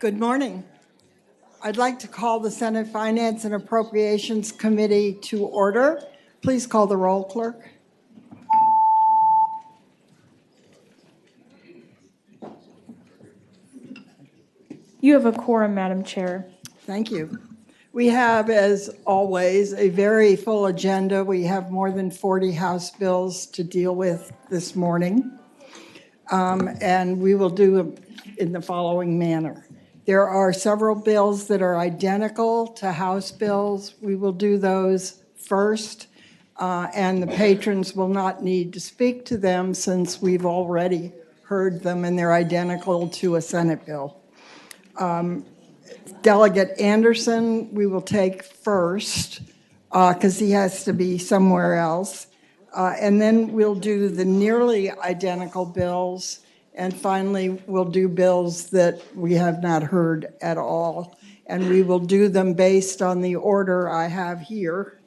Good morning. I'd like to call the Senate Finance and Appropriations Committee to order. Please call the roll, clerk. You have a quorum, Madam Chair. Thank you. We have, as always, a very full agenda. We have more than 40 House bills to deal with this morning, and we will do them in the following manner. There are several bills that are identical to House bills. We will do those first, and the patrons will not need to speak to them since we've already heard them and they're identical to a Senate bill. Delegate Anderson, we will take first because he has to be somewhere else. And then we'll do the nearly identical bills. And finally, we'll do bills that we have not heard at all. And we will do them based on the order I have here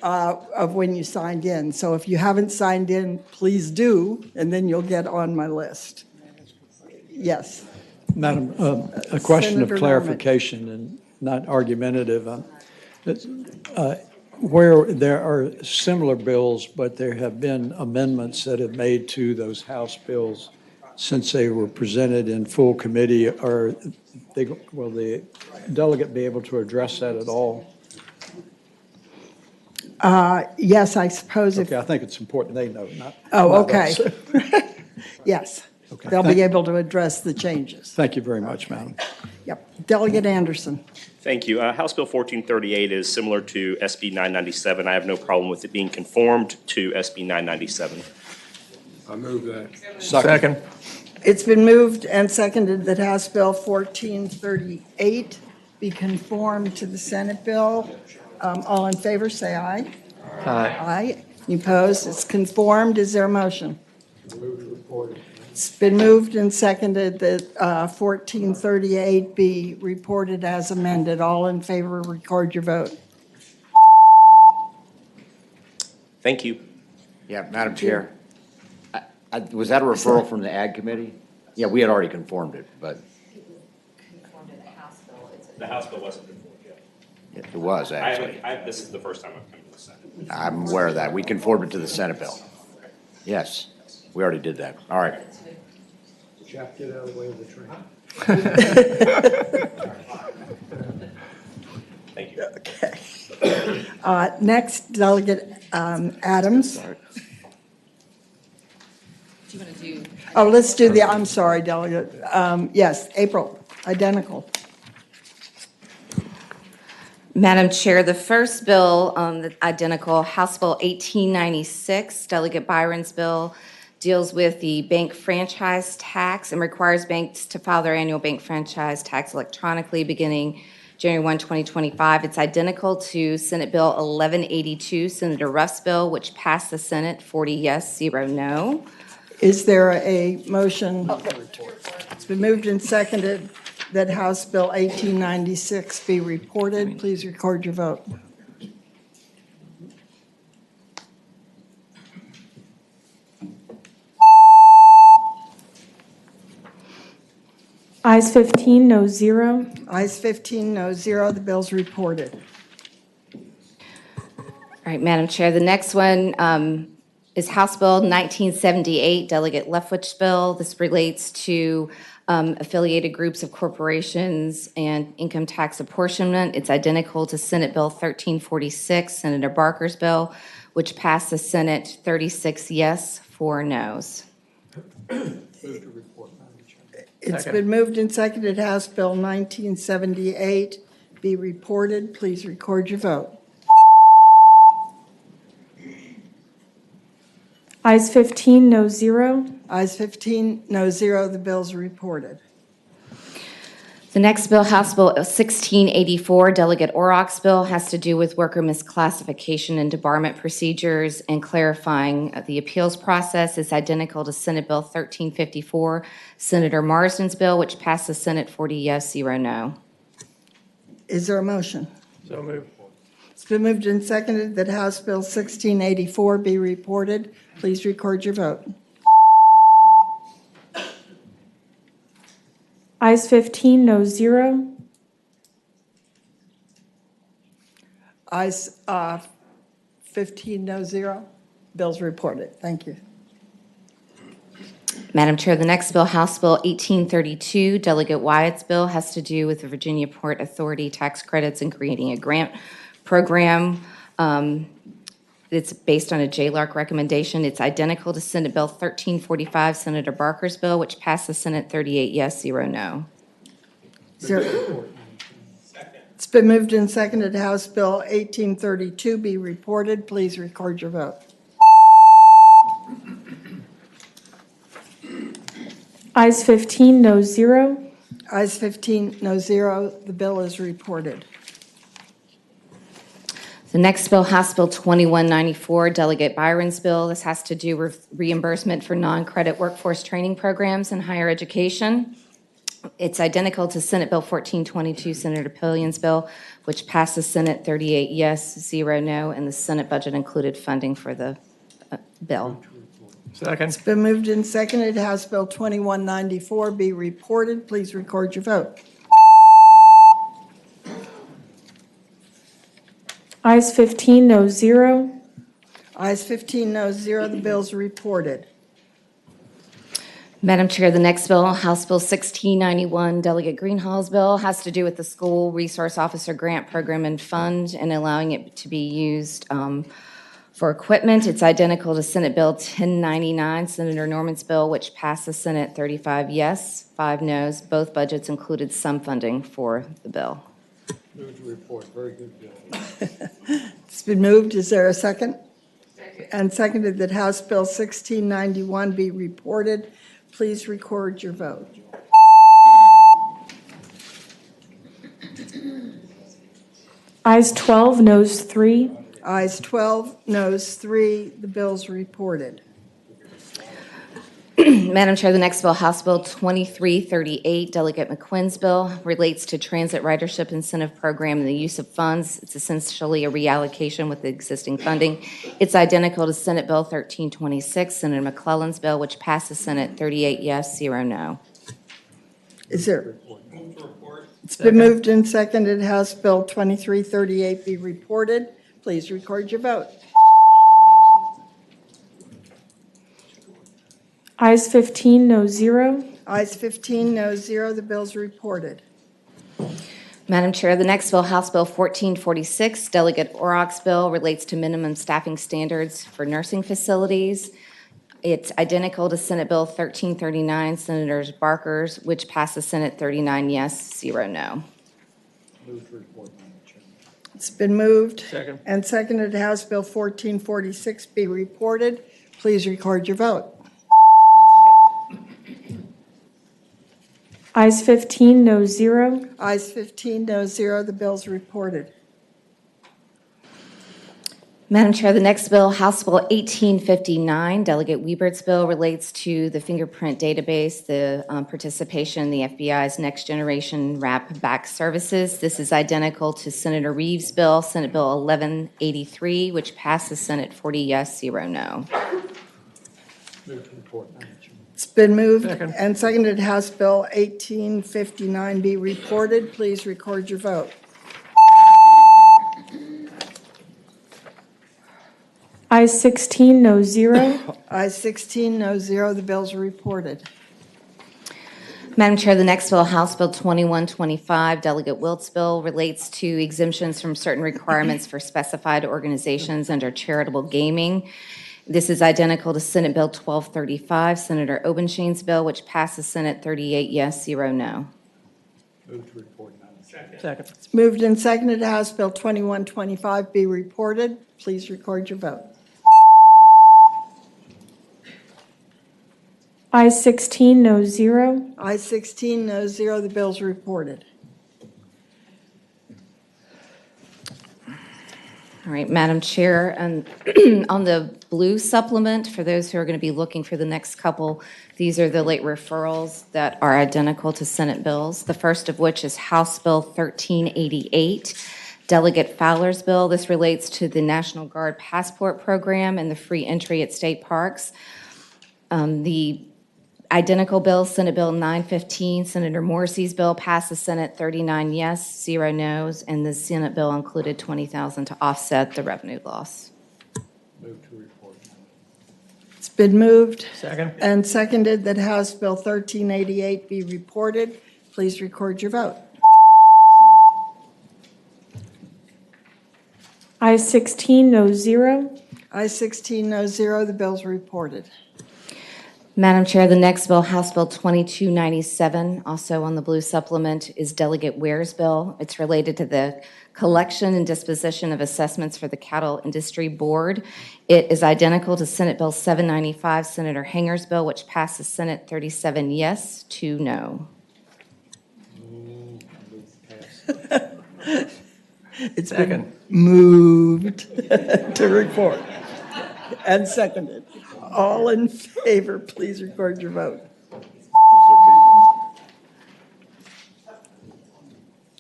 of when you signed in. So if you haven't signed in, please do, and then you'll get on my list. Yes. Madam, a question Senator of clarification and not argumentative. Where there are similar bills, but there have been amendments that have made to those House bills since they were presented in full committee, will the delegate be able to address that at all? Yes, I suppose. Okay, I think it's important they know, not. Oh, not okay. us. Yes. Okay. They'll be able to address the changes. Thank you very much, Madam. Yep. Delegate Anderson. Thank you. House Bill 1438 is similar to SB 997. I have no problem with it being conformed to SB 997. I move that. Second. It's been moved and seconded that House Bill 1438 be conformed to the Senate bill. All in favor, say aye. Aye. Aye. Any opposed? It's conformed. Is there a motion? It's been moved and seconded that 1438 be reported as amended. All in favor, record your vote. Thank you. Yeah, Madam Chair, was that a referral from the Ag Committee? Yeah, we had already conformed it, but Conformed to the House bill. The House bill wasn't conformed yet. it was actually. This is the first time I've come to the Senate. I'm aware of that. We conformed it to the Senate bill. Yes, we already did that. All right. Jeff, get out of the way of the train. Thank you. Okay. Next, Delegate Adams. Do you want to do? Oh, let's do the, I'm sorry, Delegate. Yes, April, identical. Madam Chair, the first bill, identical, House Bill 1896, Delegate Byron's bill, deals with the bank franchise tax and requires banks to file their annual bank franchise tax electronically beginning January 1, 2025. It's identical to Senate Bill 1182, Senator Ruff's bill, which passed the Senate 40 yes, 0 no. Is there a motion? It's been moved and seconded that House Bill 1896 be reported. Please record your vote. Ayes 15, no 0. Ayes 15, no 0. The bill's reported. All right, Madam Chair, the next one is House Bill 1978, Delegate Leftwich's bill. This relates to affiliated groups of corporations and income tax apportionment. It's identical to Senate Bill 1346, Senator Barker's bill, which passed the Senate 36 yes, 4 no's. It's been moved and seconded House Bill 1978 be reported. Please record your vote. Ayes 15, no 0. Ayes 15, no 0. The bill's reported. The next bill, House Bill 1684, Delegate Orrock's bill, has to do with worker misclassification and debarment procedures and clarifying the appeals process. It's identical to Senate Bill 1354, Senator Marsden's bill, which passed the Senate 40 yes, 0 no. Is there a motion? So moved. It's been moved and seconded that House Bill 1684 be reported. Please record your vote. Ayes 15, no 0. Ayes 15, no 0. Bills reported. Thank you. Madam Chair, the next bill, House Bill 1832, Delegate Wyatt's bill, has to do with the Virginia Port Authority tax credits and creating a grant program. It's based on a JLARC recommendation. It's identical to Senate Bill 1345, Senator Barker's bill, which passed the Senate 38 yes, 0 no. It's been moved and seconded House Bill 1832 be reported. Please record your vote. Ayes 15, no 0. Ayes 15, no 0. The bill is reported. The next bill, House Bill 2194, Delegate Byron's bill. This has to do with reimbursement for non-credit workforce training programs in higher education. It's identical to Senate Bill 1422, Senator Pillion's bill, which passed the Senate 38 yes, 0 no, and the Senate budget included funding for the bill. Second. It's been moved and seconded House Bill 2194 be reported. Please record your vote. Ayes 15, no 0. Ayes 15, no 0. The bill is reported. Madam Chair, the next bill, House Bill 1691, Delegate Greenhall's bill, has to do with the School Resource Officer Grant Program and Fund and allowing it to be used for equipment. It's identical to Senate Bill 1099, Senator Norman's bill, which passed the Senate 35 yes, 5 no's. Both budgets included some funding for the bill. Move to report. Very good bill. It's been moved. Is there a second? And seconded that House Bill 1691 be reported. Please record your vote. Ayes 12, noes 3. Ayes 12, noes 3. The bill's reported. Madam Chair, the next bill, House Bill 2338, Delegate McQuinn's bill, relates to Transit Ridership Incentive Program and the use of funds. It's essentially a reallocation with the existing funding. It's identical to Senate Bill 1326, Senator McClellan's bill, which passed the Senate 38 yes, 0 no. Is there? It's been moved and seconded House Bill 2338 be reported. Please record your vote. Ayes 15, no 0. Ayes 15, no 0. The bill's reported. Madam Chair, the next bill, House Bill 1446, Delegate Orrock's bill, relates to minimum staffing standards for nursing facilities. It's identical to Senate Bill 1339, Senator Barker's, which passed the Senate 39 yes, 0 no. Move to report, Madam Chair. It's been moved Second. and seconded House Bill 1446 be reported. Please record your vote. Ayes 15, no 0. Ayes 15, no 0. The bill's reported. Madam Chair, the next bill, House Bill 1859, Delegate Webert's bill, relates to the fingerprint database, the participation in the FBI's Next Generation Wrap Back Services. This is identical to Senator Reeves' bill, Senate Bill 1183, which passed the Senate 40 yes, 0 no. Move to report, Madam Chair. It's been moved Second. and seconded House Bill 1859 be reported. Please record your vote. Ayes 16, no 0. Ayes 16, no 0. The bill's reported. Madam Chair, the next bill, House Bill 2125, Delegate Wilt's bill, relates to exemptions from certain requirements for specified organizations under charitable gaming. This is identical to Senate Bill 1235, Senator Obenshain's bill, which passed the Senate 38 yes, 0 no. Move to report, Madam Chair. Second. It's moved and seconded House Bill 2125 be reported. Please record your vote. Ayes 16, no 0. Ayes 16, no 0. The bill's reported. All right, Madam Chair, on the blue supplement, for those who are going to be looking for the next couple, these are the late referrals that are identical to Senate bills. The first of which is House Bill 1388, Delegate Fowler's bill. This relates to the National Guard Passport Program and the free entry at state parks. The Identical bills, Senate Bill 915, Senator Morrissey's bill passed the Senate 39 yes, 0 no's, and the Senate bill included $20,000 to offset the revenue loss. Move to report, Madam. It's been moved Second. and seconded that House Bill 1388 be reported. Please record your vote. Ayes 16, no 0. Ayes 16, no 0, the bill's reported. Madam Chair, the next bill, House Bill 2297, also on the blue supplement, is Delegate Ware's bill. It's related to the collection and disposition of assessments for the Cattle Industry Board. It is identical to Senate Bill 795, Senator Hanger's bill, which passed the Senate 37 yes, 2 no. It's been moved to report and seconded. All in favor, please record your vote.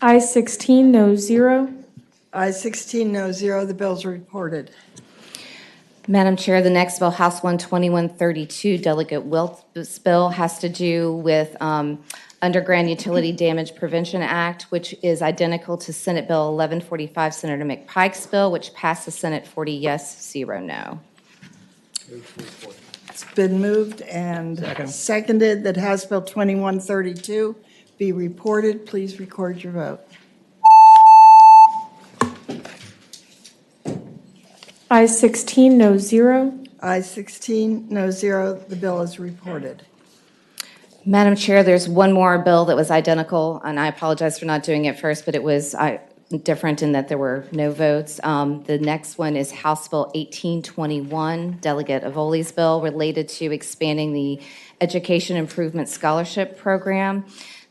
Ayes 16, no 0. Ayes 16, no 0, the bill's reported. Madam Chair, the next bill, House 12132, Delegate Wilt's bill, has to do with Underground Utility Damage Prevention Act, which is identical to Senate Bill 1145, Senator McPike's bill, which passed the Senate 40 yes, 0 no. Move to report. It's been moved and seconded that House Bill 2132 be reported. Please record your vote. Ayes 16, no 0. Ayes 16, no 0, the bill is reported. Madam Chair, there's one more bill that was identical, and I apologize for not doing it first, but it was different in that there were no votes. The next one is House Bill 1821, Delegate Avoli's bill, related to expanding the Education Improvement Scholarship Program.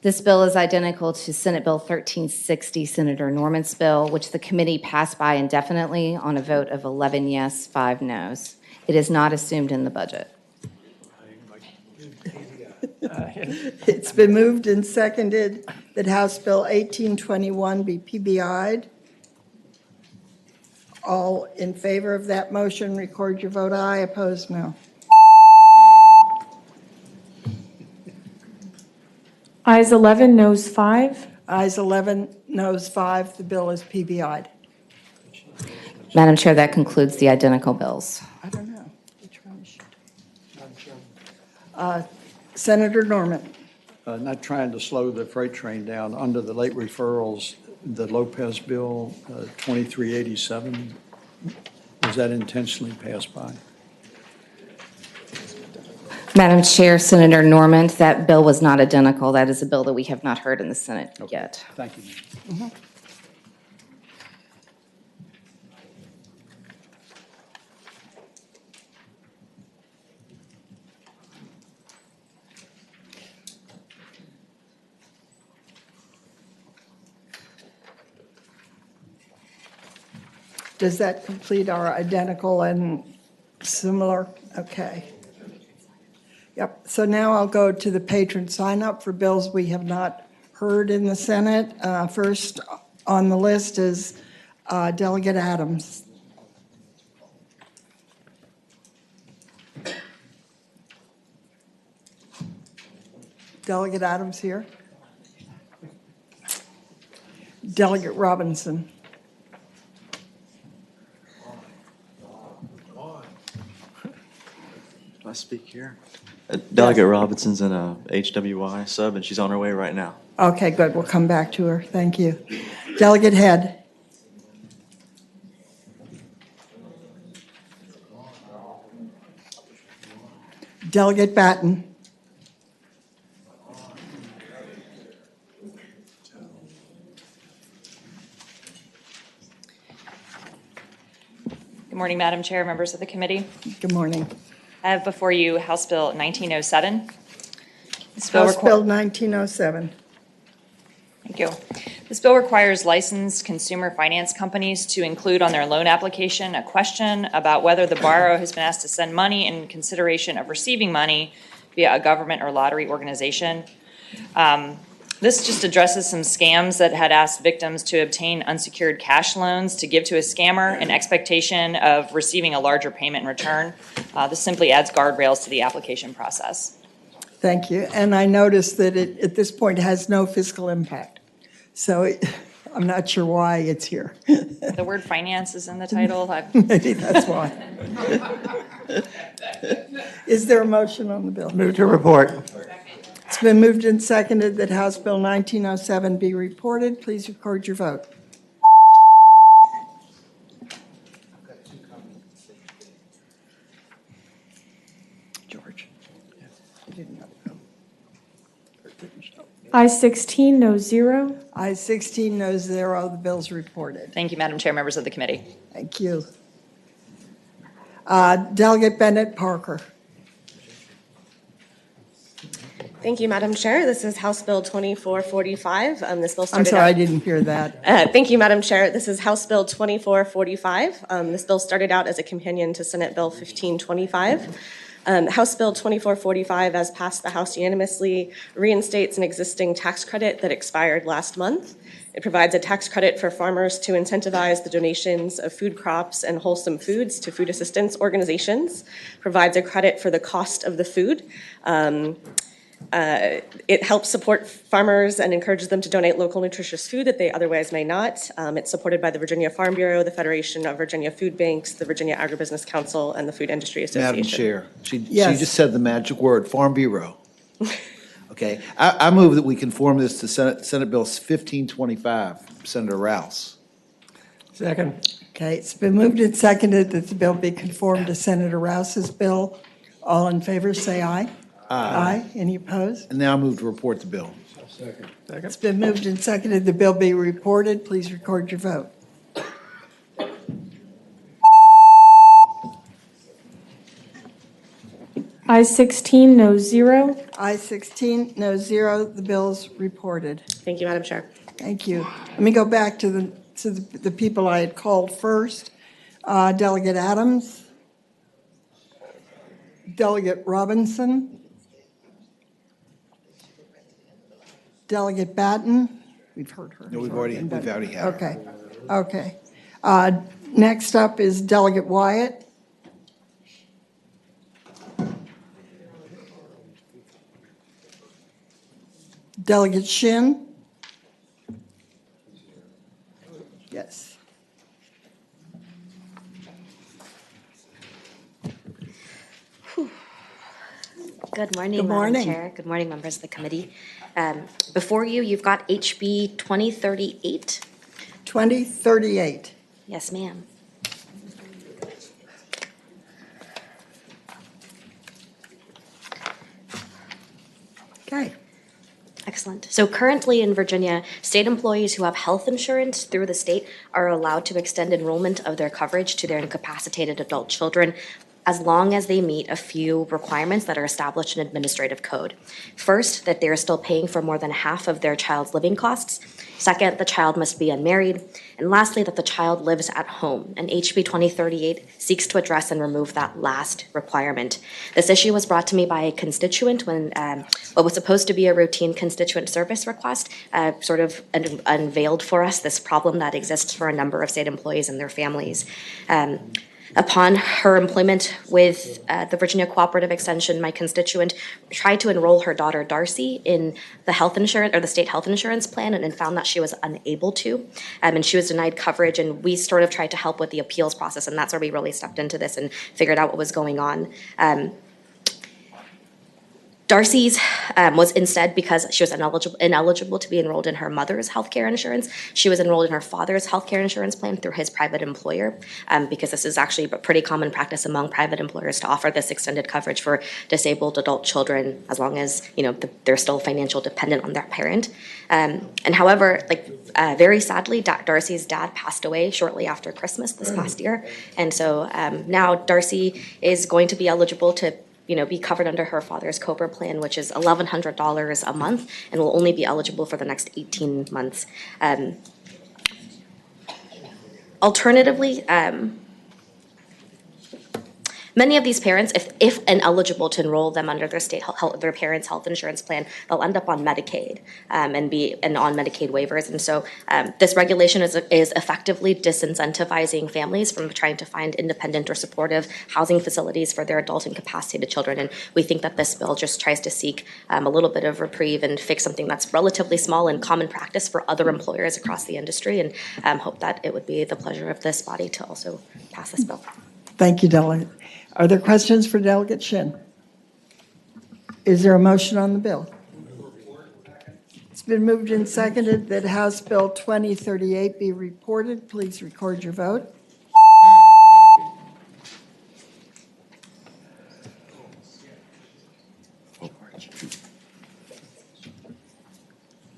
This bill is identical to Senate Bill 1360, Senator Norman's bill, which the committee passed by indefinitely on a vote of 11 yes, 5 no's. It is not assumed in the budget. It's been moved and seconded that House Bill 1821 be PBI'd. All in favor of that motion, record your vote aye. Opposed, no. Ayes 11, noes 5. Ayes 11, noes 5, the bill is PBI'd. Madam Chair, that concludes the identical bills. I don't know. Which one is she? Madam Chairman. Senator Norman. Not trying to slow the freight train down, under the late referrals, the Lopez bill, 2387, was that intentionally passed by? Madam Chair, Senator Norman, that bill was not identical. That is a bill that we have not heard in the Senate yet. Thank you. Does that complete our identical and similar? Okay. Yep. So now I'll go to the patron sign-up for bills we have not heard in the Senate. First on the list is Delegate Adams. Delegate Adams here. Delegate Robinson. Do I speak here? Delegate Robinson's in a HWY sub, and she's on her way right now. Okay, good. We'll come back to her. Thank you. Delegate Head. Delegate Batten. Good morning, Madam Chair, members of the committee. Good morning. I have before you House Bill 1907. This House Bill 1907. Thank you. This bill requires licensed consumer finance companies to include on their loan application a question about whether the borrower has been asked to send money in consideration of receiving money via a government or lottery organization. This just addresses some scams that had asked victims to obtain unsecured cash loans to give to a scammer in expectation of receiving a larger payment in return. This simply adds guardrails to the application process. Thank you. And I noticed that it, at this point, has no fiscal impact. So I'm not sure why it's here. The word finance is in the title. Maybe that's why. Is there a motion on the bill? Move to report. It's been moved and seconded that House Bill 1907 be reported. Please record your vote. George. You didn't have to go. Or it didn't show. Ayes 16, no 0. Ayes 16, no 0. The bill's reported. Thank you, Madam Chair, members of the committee. Thank you. Delegate Bennett Parker. Thank you, Madam Chair. This is House Bill 2445. This bill I'm started sorry, I out. didn't hear that. Thank you, Madam Chair. This is House Bill 2445. This bill started out as a companion to Senate Bill 1525. House Bill 2445, as passed the House unanimously, reinstates an existing tax credit that expired last month. It provides a tax credit for farmers to incentivize the donations of food crops and wholesome foods to food assistance organizations, provides a credit for the cost of the food. It helps support farmers and encourages them to donate local nutritious food that they otherwise may not. It's supported by the Virginia Farm Bureau, the Federation of Virginia Food Banks, the Virginia Agribusiness Council, and the Food Industry Association. Madam Chair, she Yes. just said the magic word, Farm Bureau. Okay, I move that we conform this to Senate Bill 1525, Senator Rouse. Second. Okay, it's been moved and seconded that the bill be conformed to Senator Rouse's bill. All in favor, say aye. Aye. Any opposed? And now I move to report the bill. Second. It's been moved and seconded the bill be reported. Please record your vote. Ayes 16, no 0. Ayes 16, no 0. The bill's reported. Thank you, Madam Chair. Thank you. Let me go back to the people I had called first. Delegate Adams. Delegate Robinson. Delegate Batten. We've heard her. No, we've already had her. Okay, okay. Next up is Delegate Wyatt. Delegate Shin. Yes. Good morning, Good morning. Madam Chair. Good morning, members of the committee. Before you, you've got HB 2038. 2038. Yes, ma'am. Okay. Excellent. So currently in Virginia, state employees who have health insurance through the state are allowed to extend enrollment of their coverage to their incapacitated adult children as long as they meet a few requirements that are established in administrative code. First, that they're still paying for more than half of their child's living costs. Second, the child must be unmarried. And lastly, that the child lives at home. And HB 2038 seeks to address and remove that last requirement. This issue was brought to me by a constituent when what was supposed to be a routine constituent service request sort of unveiled for us this problem that exists for a number of state employees and their families. Upon her employment with the Virginia Cooperative Extension, my constituent tried to enroll her daughter Darcy in the health insurance or the state health insurance plan and found that she was unable to. And she was denied coverage, and we sort of tried to help with the appeals process, and that's where we really stepped into this and figured out what was going on. Darcy's was instead, because she was ineligible to be enrolled in her mother's healthcare insurance, she was enrolled in her father's healthcare insurance plan through his private employer, because this is actually a pretty common practice among private employers to offer this extended coverage for disabled adult children as long as they're still financially dependent on their parent. And however, very sadly, Darcy's dad passed away shortly after Christmas this past year, and so now Darcy is going to be eligible to be covered under her father's COBRA plan, which is $1,100 a month, and will only be eligible for the next 18 months. Alternatively, Many of these parents, if ineligible to enroll them under their their parents' health insurance plan, they'll end up on Medicaid and on Medicaid waivers. And so this regulation is effectively disincentivizing families from trying to find independent or supportive housing facilities for their adult incapacitated children. And we think that this bill just tries to seek a little bit of reprieve and fix something that's relatively small and common practice for other employers across the industry. And hope that it would be the pleasure of this body to also pass this bill. Thank you, Delegate. Are there questions for Delegate Shin? Is there a motion on the bill? It's been moved and seconded that House Bill 2038 be reported. Please record your vote.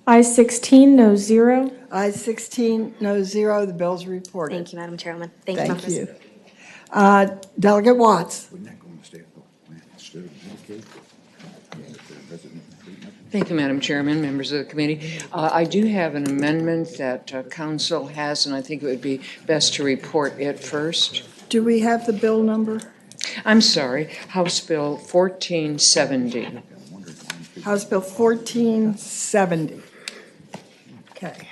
I 16, no 0. Ayes 16, no 0. The bill's reported. Thank you, Madam Chairwoman. Thank you, Thank members. you. Delegate Watts. Thank you, Madam Chairman, members of the committee. I do have an amendment that Council has, and I think it would be best to report it first. Do we have the bill number? I'm sorry, House Bill 1470. House Bill 1470. Okay.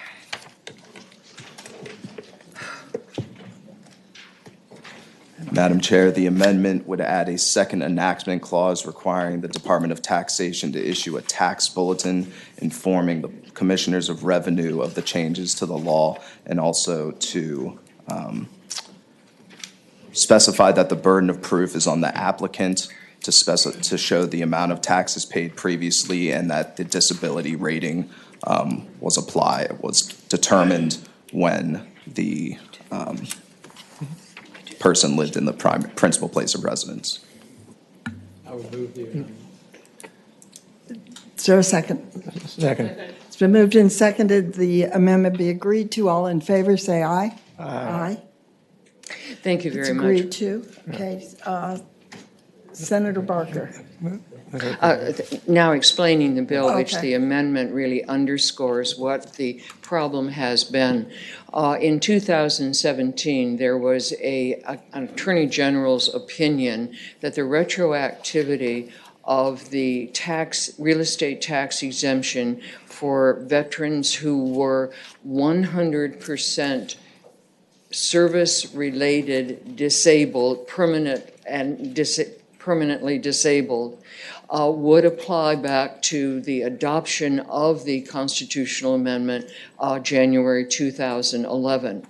Madam Chair, the amendment would add a second enactment clause requiring the Department of Taxation to issue a tax bulletin informing the Commissioners of Revenue of the changes to the law, and also to specify that the burden of proof is on the applicant to show the amount of taxes paid previously, and that the disability rating was determined when the person lived in the principal place of residence. I would move the amendment. Is there a second? Second. It's been moved and seconded. The amendment be agreed to. All in favor, say aye. Aye. Thank you It's very much. agreed to. Okay. Senator Barker. Now explaining the bill, which Okay. the amendment really underscores what the problem has been. In 2017, there was an Attorney General's opinion that the retroactivity of the real estate tax exemption for veterans who were 100% service-related disabled, permanently disabled, would apply back to the adoption of the constitutional amendment January 2011.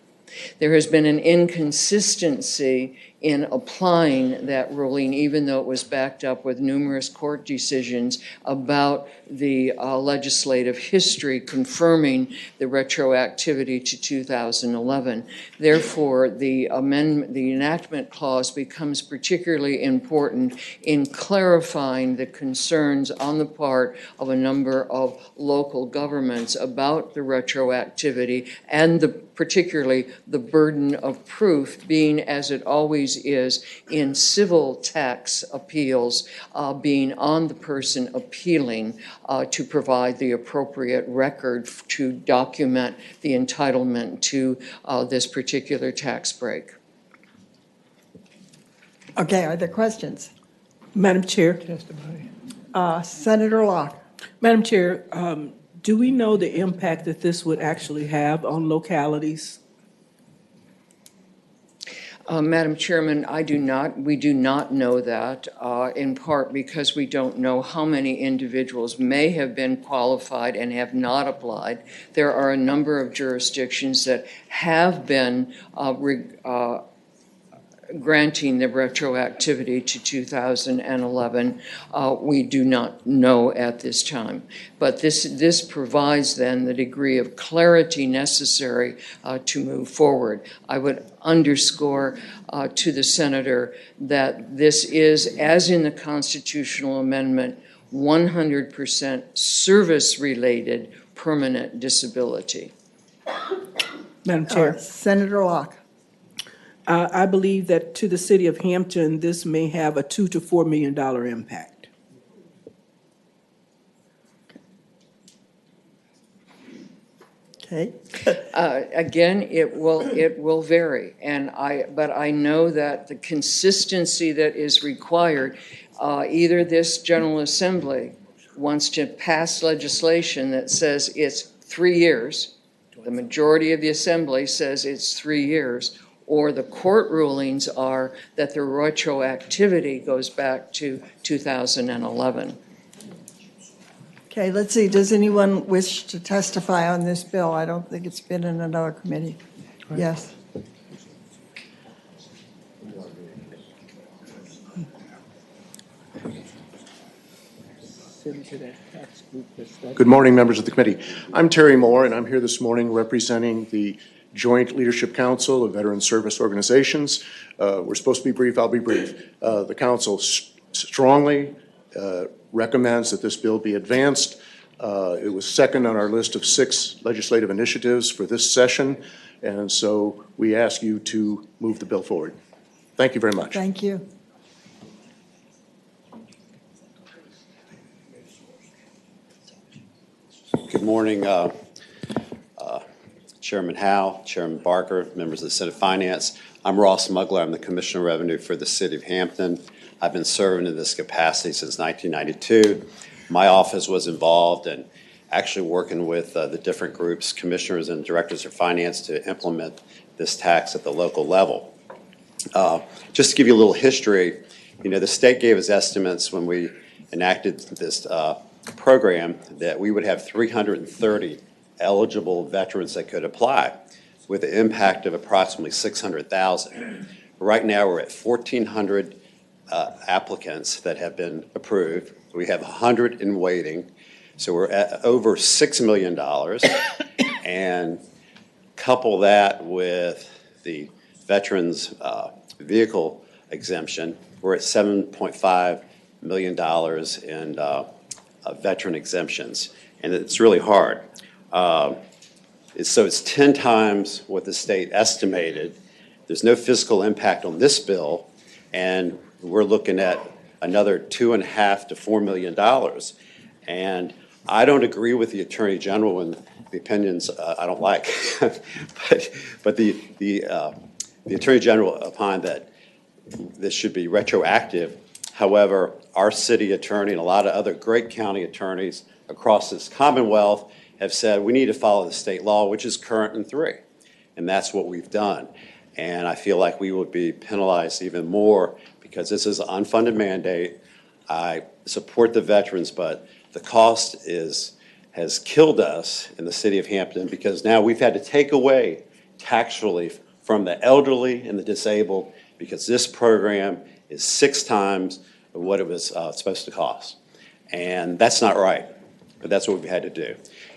There has been an inconsistency in applying that ruling, even though it was backed up with numerous court decisions about the legislative history confirming the retroactivity to 2011. Therefore, the enactment clause becomes particularly important in clarifying the concerns on the part of a number of local governments about the retroactivity and particularly the burden of proof being, as it always is in civil tax appeals, being on the person appealing to provide the appropriate record to document the entitlement to this particular tax break. Okay, are there questions? Madam Chair. Senator Locke. Madam Chair, do we know the impact that this would actually have on localities? Madam Chairman, we do not know that, in part because we don't know how many individuals may have been qualified and have not applied. There are a number of jurisdictions that have been granting the retroactivity to 2011. We do not know at this time. But this provides then the degree of clarity necessary to move forward. I would underscore to the Senator that this is, as in the constitutional amendment, 100% service-related permanent disability. Madam Chair. Senator Locke. I believe that to the city of Hampton, this may have a $2 to $4 million impact. Okay. Again, it will vary, but I know that the consistency that is required, either this General Assembly wants to pass legislation that says it's 3 years, the majority of the Assembly says it's 3 years, or the court rulings are that the retroactivity goes back to 2011. Okay, let's see, does anyone wish to testify on this bill? I don't think it's been in another committee. Yes. Good morning, members of the committee. I'm Terry Moore, and I'm here this morning representing the Joint Leadership Council of Veteran Service Organizations. We're supposed to be brief. I'll be brief. The council strongly recommends that this bill be advanced. It was second on our list of 6 legislative initiatives for this session, and so we ask you to move the bill forward. Thank you very much. Thank you. Good morning, Chairman Howe, Chairman Barker, members of the Senate Finance. I'm Ross Mugler. I'm the Commissioner of Revenue for the City of Hampton. I've been serving in this capacity since 1992. My office was involved in actually working with the different groups, commissioners and directors of finance to implement this tax at the local level. Just to give you a little history, the state gave us estimates when we enacted this program that we would have 330 eligible veterans that could apply with an impact of approximately 600,000. Right now we're at 1,400 applicants that have been approved. We have 100 in waiting. So we're at over $6 million. And couple that with the veterans vehicle exemption, we're at $7.5 million in veteran exemptions. And it's really hard. So it's 10 times what the state estimated. There's no fiscal impact on this bill, and we're looking at another $2.5 to $4 million. And I don't agree with the Attorney General and the opinions I don't like, but the Attorney General opined that this should be retroactive. However, our city attorney and a lot of other great county attorneys across this Commonwealth have said we need to follow the state law, which is current in 3. And that's what we've done. And I feel like we would be penalized even more because this is an unfunded mandate. I support the veterans, but the cost has killed us in the city of Hampton because now we've had to take away tax relief from the elderly and the disabled because this program is 6 times what it was supposed to cost. And that's not right, but that's what we've had to do.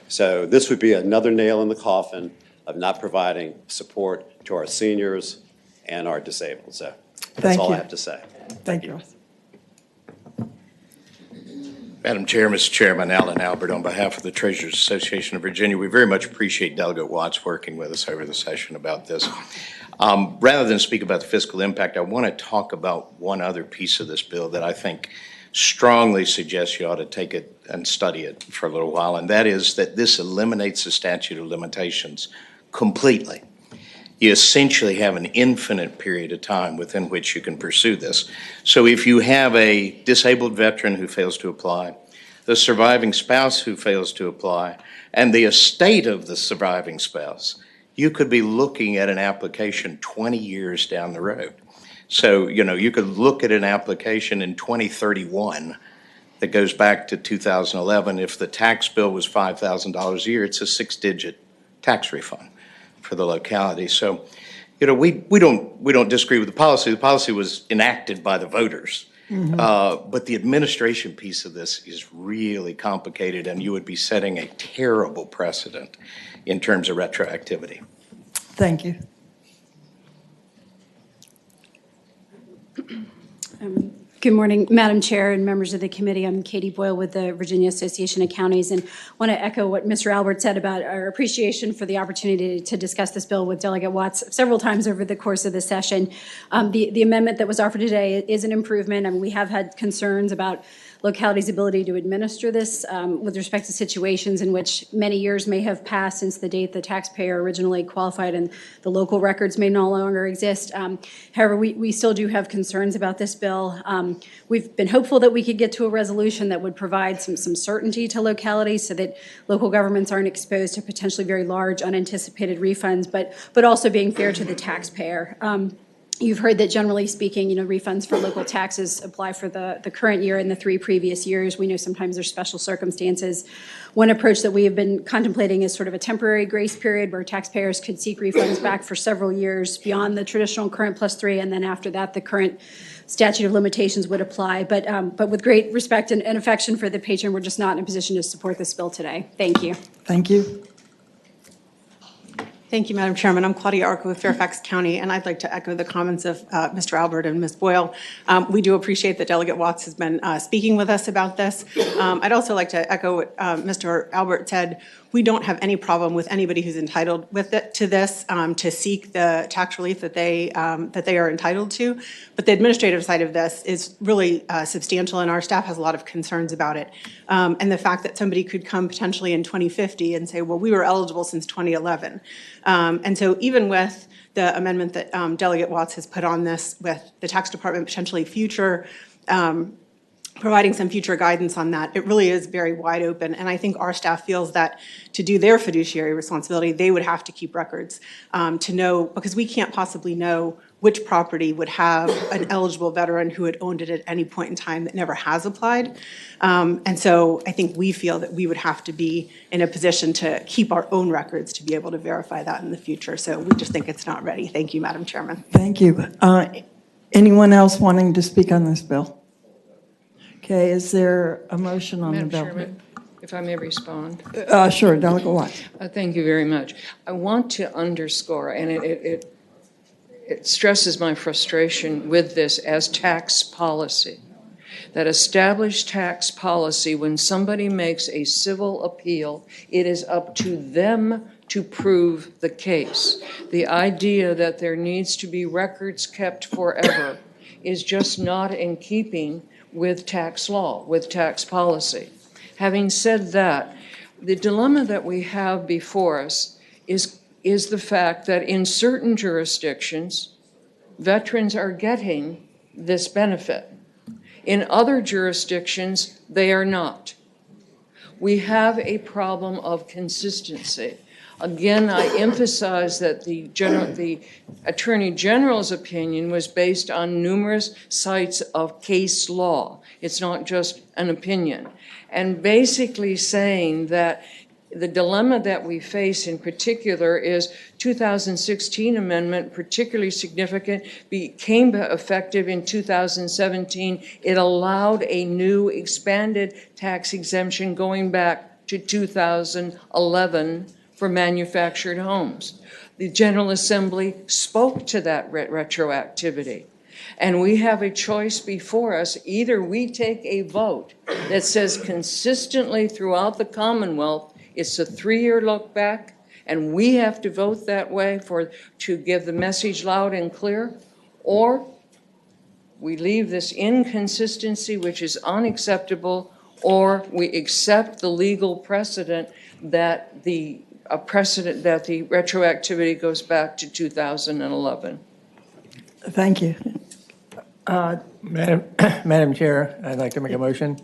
So this would be another nail in the coffin of not providing support to our seniors and our disabled. So that's all I have to say. Thank you. Madam Chair, Mr. Chairman, Alan Albert, on behalf of the Treasurers Association of Virginia, we very much appreciate Delegate Watts working with us over the session about this. Rather than speak about the fiscal impact, I want to talk about one other piece of this bill that I think strongly suggests you ought to take it and study it for a little while, and that is that this eliminates the statute of limitations completely. You essentially have an infinite period of time within which you can pursue this. So if you have a disabled veteran who fails to apply, the surviving spouse who fails to apply, and the estate of the surviving spouse, you could be looking at an application 20 years down the road. So, you could look at an application in 2031 that goes back to 2011. If the tax bill was $5,000 a year, it's a 6-digit tax refund for the locality. So, we don't disagree with the policy. The policy was enacted by the voters. But the administration piece of this is really complicated, and you would be setting a terrible precedent in terms of retroactivity. Thank you. Good morning, Madam Chair and members of the committee. I'm Katie Boyle with the Virginia Association of Counties, and want to echo what Mr. Albert said about our appreciation for the opportunity to discuss this bill with Delegate Watts several times over the course of the session. The amendment that was offered today is an improvement. I mean, we have had concerns about locality's ability to administer this with respect to situations in which many years may have passed since the date the taxpayer originally qualified and the local records may no longer exist. However, we still do have concerns about this bill. We've been hopeful that we could get to a resolution that would provide some certainty to localities so that local governments aren't exposed to potentially very large unanticipated refunds, but also being fair to the taxpayer. You've heard that generally speaking, refunds for local taxes apply for the current year and the 3 previous years. We know sometimes there's special circumstances. One approach that we have been contemplating is sort of a temporary grace period where taxpayers could seek refunds back for several years beyond the traditional current +3, and then after that, the current statute of limitations would apply. But with great respect and affection for the patron, we're just not in a position to support this bill today. Thank you. Thank you. Thank you, Madam Chairman. I'm Claudia Arco with Fairfax County, and I'd like to echo the comments of Mr. Albert and Ms. Boyle. We do appreciate that Delegate Watts has been speaking with us about this. I'd also like to echo what Mr. Albert said. We don't have any problem with anybody who's entitled to this to seek the tax relief that they are entitled to. But the administrative side of this is really substantial, and our staff has a lot of concerns about it. And the fact that somebody could come potentially in 2050 and say, well, we were eligible since 2011. And so even with the amendment that Delegate Watts has put on this, with the tax department potentially providing some future guidance on that, it really is very wide open. And I think our staff feels that to do their fiduciary responsibility, they would have to keep records to know, because we can't possibly know which property would have an eligible veteran who had owned it at any point in time that never has applied. And so I think we feel that we would have to be in a position to keep our own records to be able to verify that in the future. So we just think it's not ready. Thank you, Madam Chairman. Thank you. Anyone else wanting to speak on this bill? Okay, is there a motion on the bill? Madam Chairman, if I may respond. Sure, Delegate Watts. Thank you very much. I want to underscore, and it stresses my frustration with this as tax policy, that established tax policy, when somebody makes a civil appeal, it is up to them to prove the case. The idea that there needs to be records kept forever is just not in keeping with tax law, with tax policy. Having said that, the dilemma that we have before us is the fact that in certain jurisdictions, veterans are getting this benefit. In other jurisdictions, they are not. We have a problem of consistency. Again, I emphasize that the Attorney General's opinion was based on numerous sites of case law. It's not just an opinion. And basically saying that the dilemma that we face in particular is 2016 amendment, particularly significant, became effective in 2017. It allowed a new expanded tax exemption going back to 2011 for manufactured homes. The General Assembly spoke to that retroactivity. And we have a choice before us. Either we take a vote that says consistently throughout the Commonwealth, it's a 3-year look back, and we have to vote that way to give the message loud and clear, or we leave this inconsistency, which is unacceptable, or we accept the legal precedent that the retroactivity goes back to 2011. Thank you. Madam Chair, I'd like to make a motion.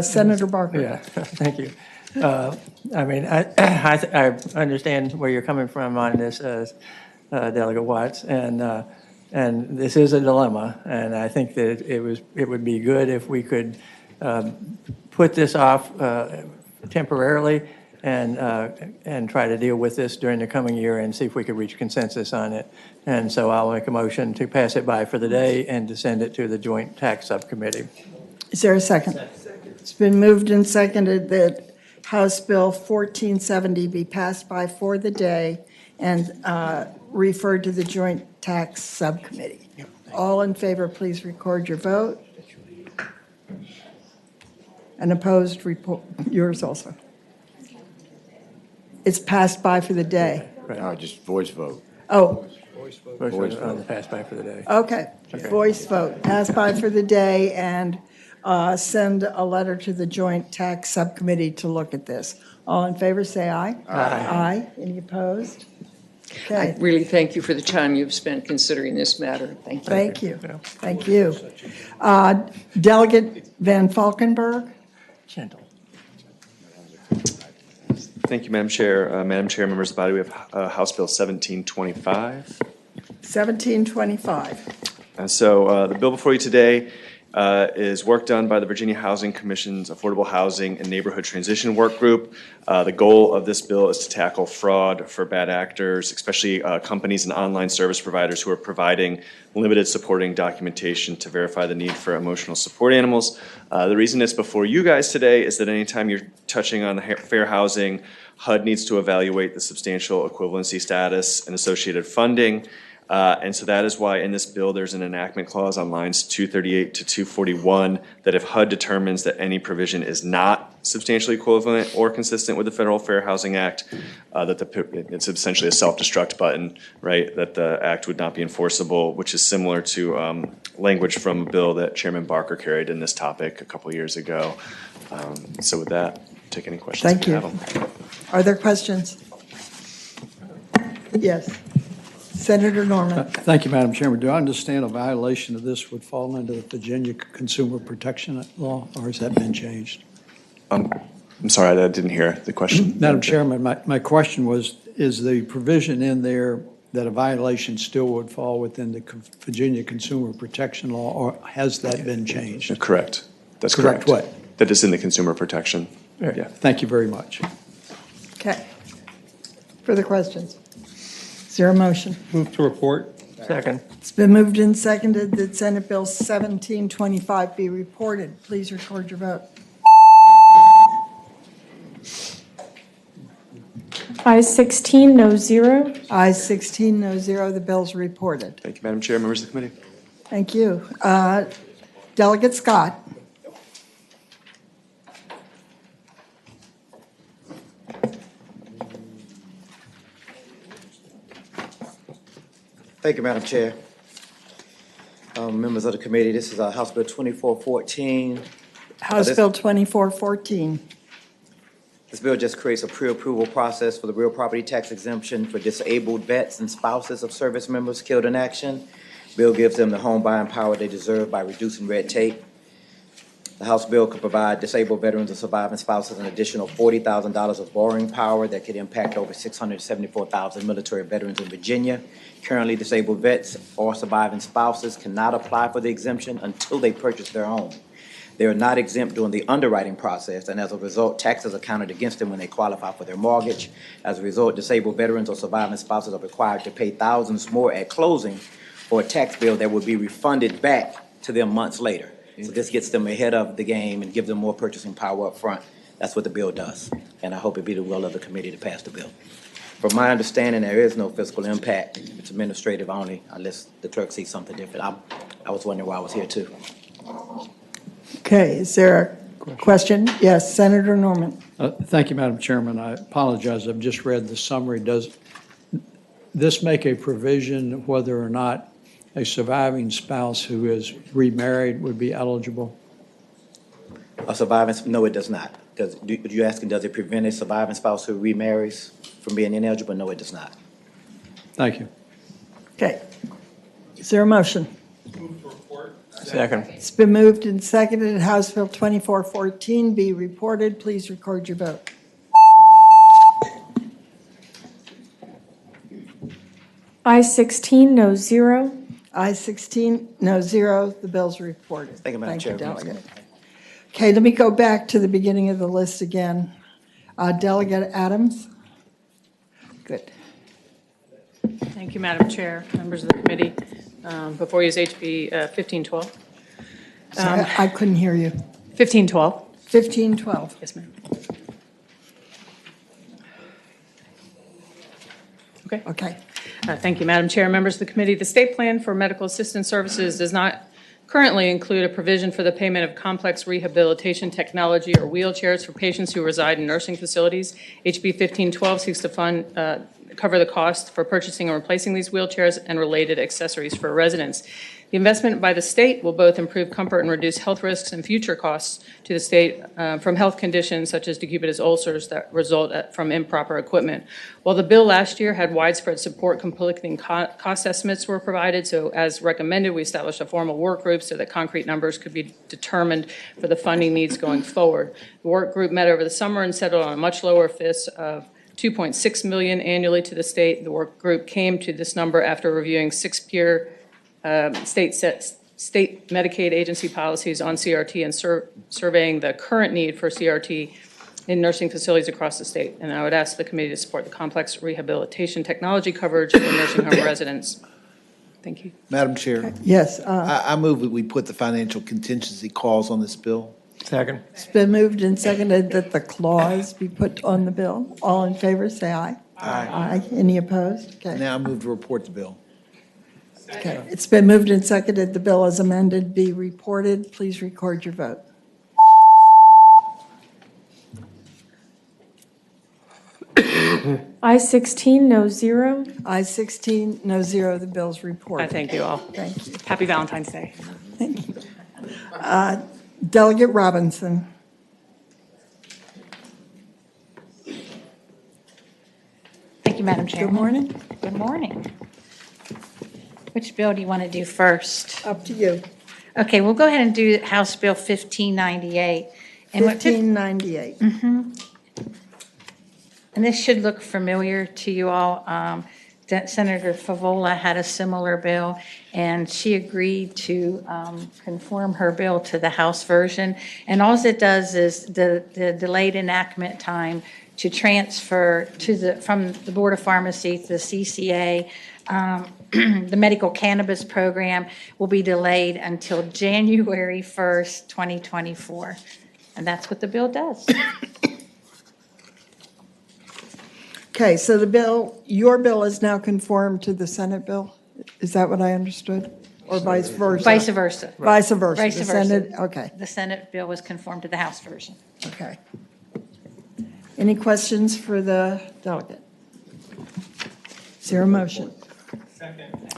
Senator Barker. Yeah, thank you. I mean, I understand where you're coming from on this, Delegate Watts, and this is a dilemma, and I think that it would be good if we could put this off temporarily and try to deal with this during the coming year and see if we could reach consensus on it. And so I'll make a motion to pass it by for the day and to send it to the Joint Tax Subcommittee. Is there a second? It's been moved and seconded that House Bill 1470 be passed by for the day and referred to the Joint Tax Subcommittee. All in favor, please record your vote. And opposed, report yours also. It's passed by for the day. No, just voice vote. Oh. Voice vote on the pass by for the day. Okay. Voice vote, passed by for the day, and send a letter to the Joint Tax Subcommittee to look at this. All in favor, say aye. Aye. Aye. Any opposed? I Okay. really thank you for the time you've spent considering this matter. Thank you. Thank you. Thank you. Delegate Van Valkenburg? Thank you, Madam Chair. Madam Chair, members of the body, we have House Bill 1725. 1725. So the bill before you today is work done by the Virginia Housing Commission's Affordable Housing and Neighborhood Transition Work Group. The goal of this bill is to tackle fraud for bad actors, especially companies and online service providers who are providing limited supporting documentation to verify the need for emotional support animals. The reason it's before you guys today is that anytime you're touching on the fair housing, HUD needs to evaluate the substantial equivalency status and associated funding. And so that is why in this bill, there's an enactment clause on lines 238 to 241 that if HUD determines that any provision is not substantially equivalent or consistent with the Federal Fair Housing Act, it's essentially a self-destruct button, right, that the act would not be enforceable, which is similar to language from a bill that Chairman Barker carried in this topic a couple years ago. So with that, take any questions. Thank you. Are there questions? Yes. Senator Norman. Thank you, Madam Chairman. Do I understand a violation of this would fall under the Virginia Consumer Protection Law, or has that been changed? I'm sorry, I didn't hear the question. Madam Chairman, my question was, is the provision in there that a violation still would fall within the Virginia Consumer Protection Law, or has that been changed? Correct. That's correct. correct. What? That is in the consumer protection. Yeah. Thank you very much. Okay. Further questions? Is there a motion? Move to report. Second. It's been moved and seconded that Senate Bill 1725 be reported. Please record your vote. Ayes 16, no 0. Ayes 16, no 0. The bill's reported. Thank you, Madam Chair, members of the committee. Thank you. Delegate Scott. Thank you, Madam Chair. Members of the committee, this is House Bill 2414. House Bill 2414. This bill just creates a pre-approval process for the real property tax exemption for disabled vets and spouses of service members killed in action. Bill gives them the home buying power they deserve by reducing red tape. The House bill could provide disabled veterans and surviving spouses an additional $40,000 of borrowing power that could impact over 674,000 military veterans in Virginia. Currently, disabled vets or surviving spouses cannot apply for the exemption until they purchase their home. They are not exempt during the underwriting process, and as a result, taxes are counted against them when they qualify for their mortgage. As a result, disabled veterans or surviving spouses are required to pay thousands more at closing for a tax bill that will be refunded back to them months later. So this gets them ahead of the game and gives them more purchasing power up front. That's what the bill does, and I hope it be the will of the committee to pass the bill. From my understanding, there is no fiscal impact. It's administrative only, unless the clerk sees something different. I was wondering why I was here too. Okay, is there a question? Yes, Senator Norman. Thank you, Madam Chairman. I apologize. I've just read the summary. Does this make a provision whether or not a surviving spouse who is remarried would be eligible? A surviving, no, it does not. You're asking, does it prevent a surviving spouse who remarries from being ineligible? No, it does not. Thank you. Okay. Is there a motion? Second. It's been moved and seconded. House Bill 2414 be reported. Please record your vote. Ayes 16, no 0. Ayes 16, no 0. The bill's reported. Thank you, Madam Chair. Delegate. Okay, let me go back to the beginning of the list again. Delegate Adams. Good. Thank you, Madam Chair, members of the committee. Before you is HB 1512. Sorry, I couldn't hear you. 1512. 1512. Yes, ma'am. Okay. Thank you, Madam Chair, members of the committee. The state plan for medical assistance services does not currently include a provision for the payment of complex rehabilitation technology or wheelchairs for patients who reside in nursing facilities. HB 1512 seeks to fund cover the cost for purchasing and replacing these wheelchairs and related accessories for residents. The investment by the state will both improve comfort and reduce health risks and future costs to the state from health conditions such as decubitus ulcers that result from improper equipment. While the bill last year had widespread support, conflicting cost estimates were provided. So as recommended, we established a formal work group so that concrete numbers could be determined for the funding needs going forward. The work group met over the summer and settled on a much lower figure of $2.6 million annually to the state. The work group came to this number after reviewing 6 peer state Medicaid agency policies on CRT and surveying the current need for CRT in nursing facilities across the state. And I would ask the committee to support the complex rehabilitation technology coverage for nursing home residents. Thank you. Madam Chair. Yes. I move that we put the financial contingency clause on this bill. Second. It's been moved and seconded that the clause be put on the bill. All in favor, say aye. Aye. Aye. Any opposed? Okay. Now I move to report the bill. Okay. It's been moved and seconded the bill as amended be reported. Please record your vote. I 16, no 0. I 16, no 0. The bill's reported. I thank you all. Thank you. Happy Valentine's Day. Thank you. Delegate Robinson. Thank you, Madam Chair. Good morning. Good morning. Which bill do you want to do first? Up to you. Okay, we'll go ahead and do House Bill 1598. And 1598. And this should look familiar to you all. Senator Favola had a similar bill, and she agreed to conform her bill to the House version. And all it does is the delayed enactment time to transfer from the Board of Pharmacy to the CCA. The medical cannabis program will be delayed until January 1st, 2024. And that's what the bill does. Okay, so your bill is now conformed to the Senate bill? Is that what I understood? Or vice versa? Vice versa. Vice versa. Vice The versa. Senate, okay, The Senate bill was conformed to the House version. okay. Any questions for the delegate? Is there a motion? Second.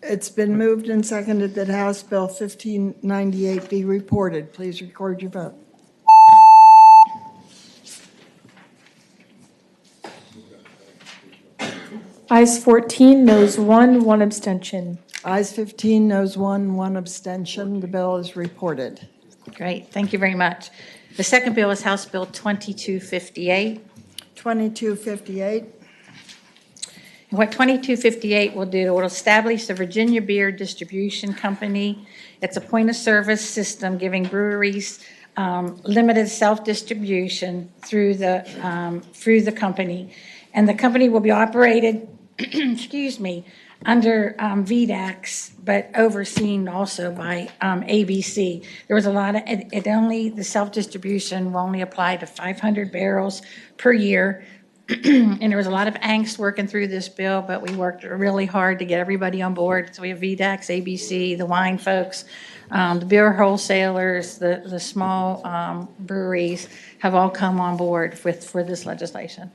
It's been moved and seconded that House Bill 1598 be reported. Please record your vote. Ayes 14, noes 1, 1 abstention. Ayes 15, noes 1, 1 abstention. The bill is reported. Great, thank you very much. The second bill is House Bill 2258. 2258. And what 2258 will do, it will establish the Virginia Beer Distribution Company. It's a point-of-service system giving breweries limited self-distribution through the company. And the company will be operated, excuse me, under VDAX, but overseen also by ABC. There was a lot of, the self-distribution will only apply to 500 barrels per year. And there was a lot of angst working through this bill, but we worked really hard to get everybody on board. So we have VDAX, ABC, the wine folks, the beer wholesalers, the small breweries have all come on board for this legislation.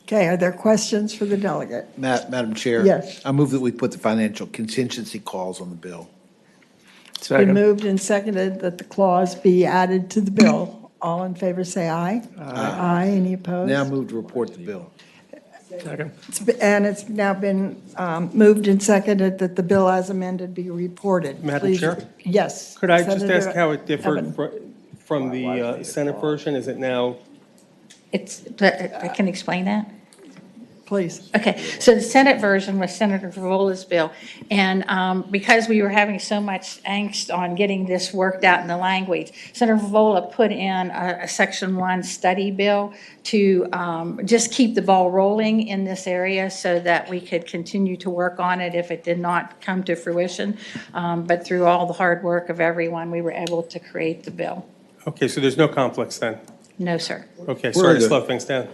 Okay, are there questions for the delegate? Madam Chair? Yes. I move that we put the financial contingency clause on the bill. It's been moved and seconded that the clause be added to the bill. All in favor, say aye. Aye. Any opposed? Now I move to report the bill. Second. And it's now been moved and seconded that the bill as amended be reported. Madam Please. Chair? Yes. Could I just Senator ask how it differed Evan. from the Senate version? Is it now? I can explain that. Please. Okay, so the Senate version was Senator Favola's bill, and because we were having so much angst on getting this worked out in the language, Senator Favola put in a Section 1 study bill to just keep the ball rolling in this area so that we could continue to work on it if it did not come to fruition. But through all the hard work of everyone, we were able to create the bill. Okay, so there's no conflicts then? No, sir. Okay, sorry to slow things down.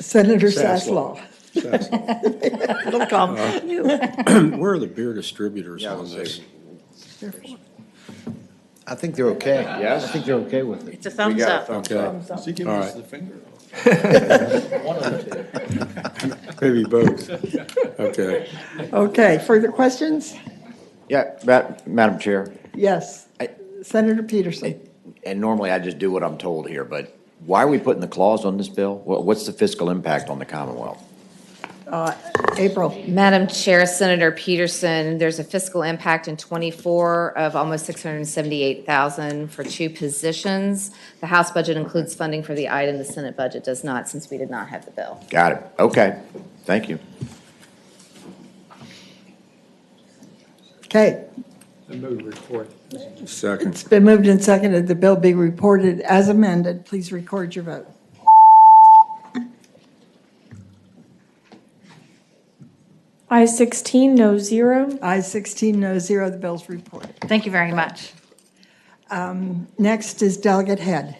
Senator Saslaw. It'll come. Where are the beer distributors on this? I think they're okay. Yes? I think they're okay with it. It's a thumbs up. Okay. Thumbs up. All right. Maybe both. Okay. Okay, further questions? Yeah, Madam Chair, Yes. Senator Peterson. and normally I just do what I'm told here, but why are we putting the clause on this bill? What's the fiscal impact on the Commonwealth? April. Madam Chair, Senator Peterson, there's a fiscal impact in '24 of almost $678,000 for 2 positions. The House budget includes funding for the item. The Senate budget does not, since we did not have the bill. Got it. Okay. Thank you. Okay. Second. It's been moved and seconded the bill be reported as amended. Please record your vote. Ayes 16, no 0. Ayes 16, no 0. The bill's reported. Thank you very much. Next is Delegate Head.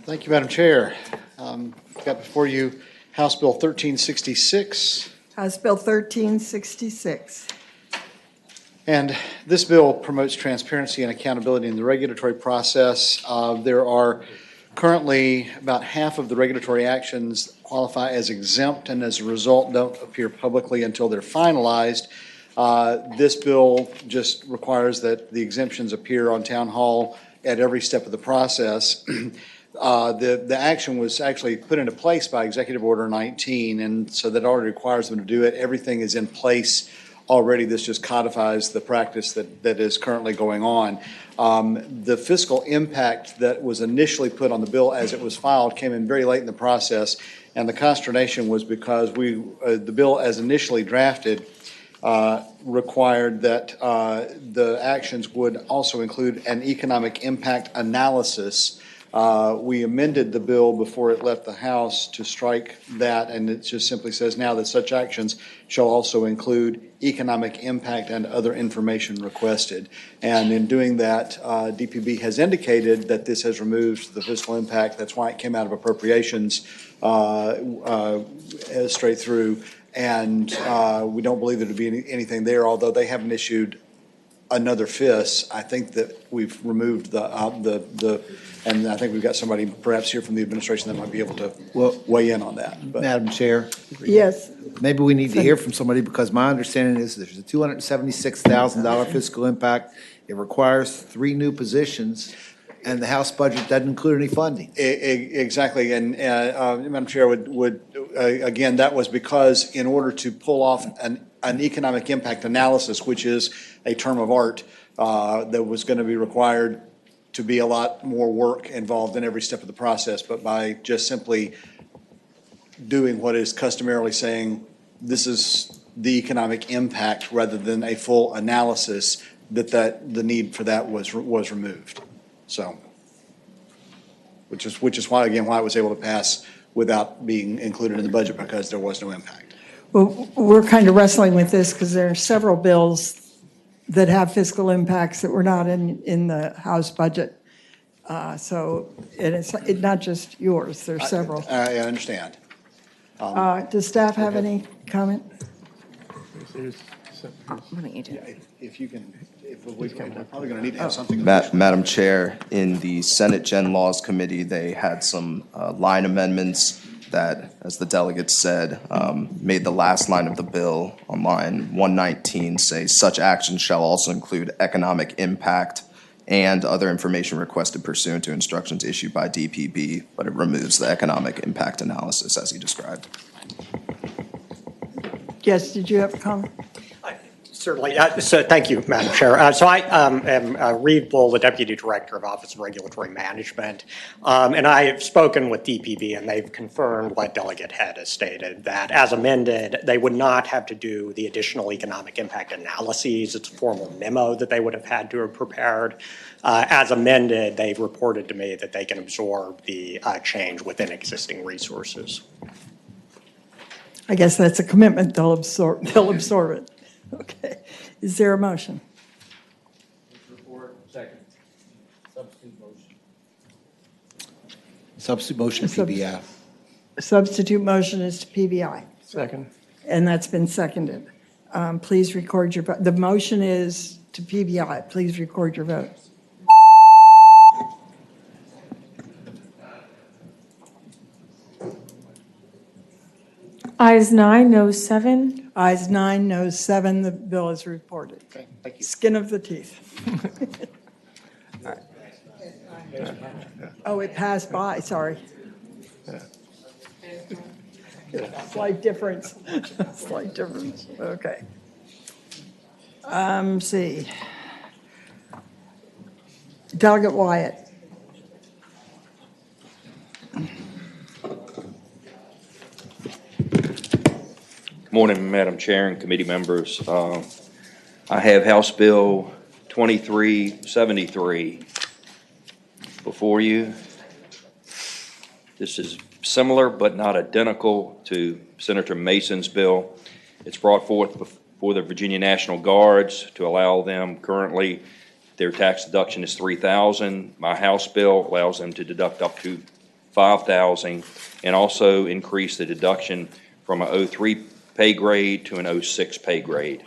Thank you, Madam Chair. Got before you House Bill 1366. House Bill 1366. And this bill promotes transparency and accountability in the regulatory process. There are currently about half of the regulatory actions qualify as exempt and as a result don't appear publicly until they're finalized. This bill just requires that the exemptions appear on Town Hall at every step of the process. The action was actually put into place by Executive Order 19, and so that already requires them to do it. Everything is in place already. This just codifies the practice that is currently going on. The fiscal impact that was initially put on the bill as it was filed came in very late in the process, and the consternation was because the bill as initially drafted required that the actions would also include an economic impact analysis. We amended the bill before it left the House to strike that, and it just simply says now that such actions shall also include economic impact and other information requested. And in doing that, DPB has indicated that this has removed the fiscal impact. That's why it came out of appropriations straight through. And we don't believe there to be anything there, although they haven't issued another FIS. I think that we've removed and I think we've got somebody perhaps here from the administration that might be able to weigh in on that. But Madam Chair? Yes. Maybe we need to hear from somebody, because my understanding is there's a $276,000 fiscal impact. It requires 3 new positions, and the House budget doesn't include any funding. Exactly, and Madam Chair, would again, that was because in order to pull off an economic impact analysis, which is a term of art, that was going to be required to be a lot more work involved in every step of the process, but by just simply doing what is customarily saying, this is the economic impact rather than a full analysis, that the need for that was removed. So, which is why, again, why it was able to pass without being included in the budget, because there was no impact. Well, we're kind of wrestling with this because there are several bills that have fiscal impacts that were not in the House budget. So it's not just yours, there's several. I understand. Does staff have any comment? If you can, we're probably going to need to have something. Madam Chair, in the Senate Gen Laws Committee, they had some line amendments that, as the delegate said, made the last line of the bill on line 119 say such actions shall also include economic impact and other information requested pursuant to instructions issued by DPB, but it removes the economic impact analysis as he described. Yes, did you have a comment? Certainly. So thank you, Madam Chair. So I am Reed Bull, the Deputy Director of Office of Regulatory Management, and I have spoken with DPB, and they've confirmed what Delegate Head has stated, that as amended, they would not have to do the additional economic impact analyses. It's a formal memo that they would have had to have prepared. As amended, they've reported to me that they can absorb the change within existing resources. I guess that's a commitment, they'll absorb it. Okay. Is there a motion? Second. Substitute motion to PBI. Substitute motion is to PBI. Second. And that's been seconded. Please record your vote. The motion is to PBI. Please record your vote. Ayes 9, noes 7. Ayes 9, noes 7, the bill is reported. Okay, thank you. Skin of the teeth. Oh, it passed by, sorry. Slight difference, slight difference, okay. See. Delegate Wyatt. Morning, Madam Chair and committee members. I have House Bill 2373 before you. This is similar but not identical to Senator Mason's bill. It's brought forth before the Virginia National Guards to allow them, currently their tax deduction is $3,000. My House bill allows them to deduct up to $5,000 and also increase the deduction from an 03 pay grade to an 06 pay grade.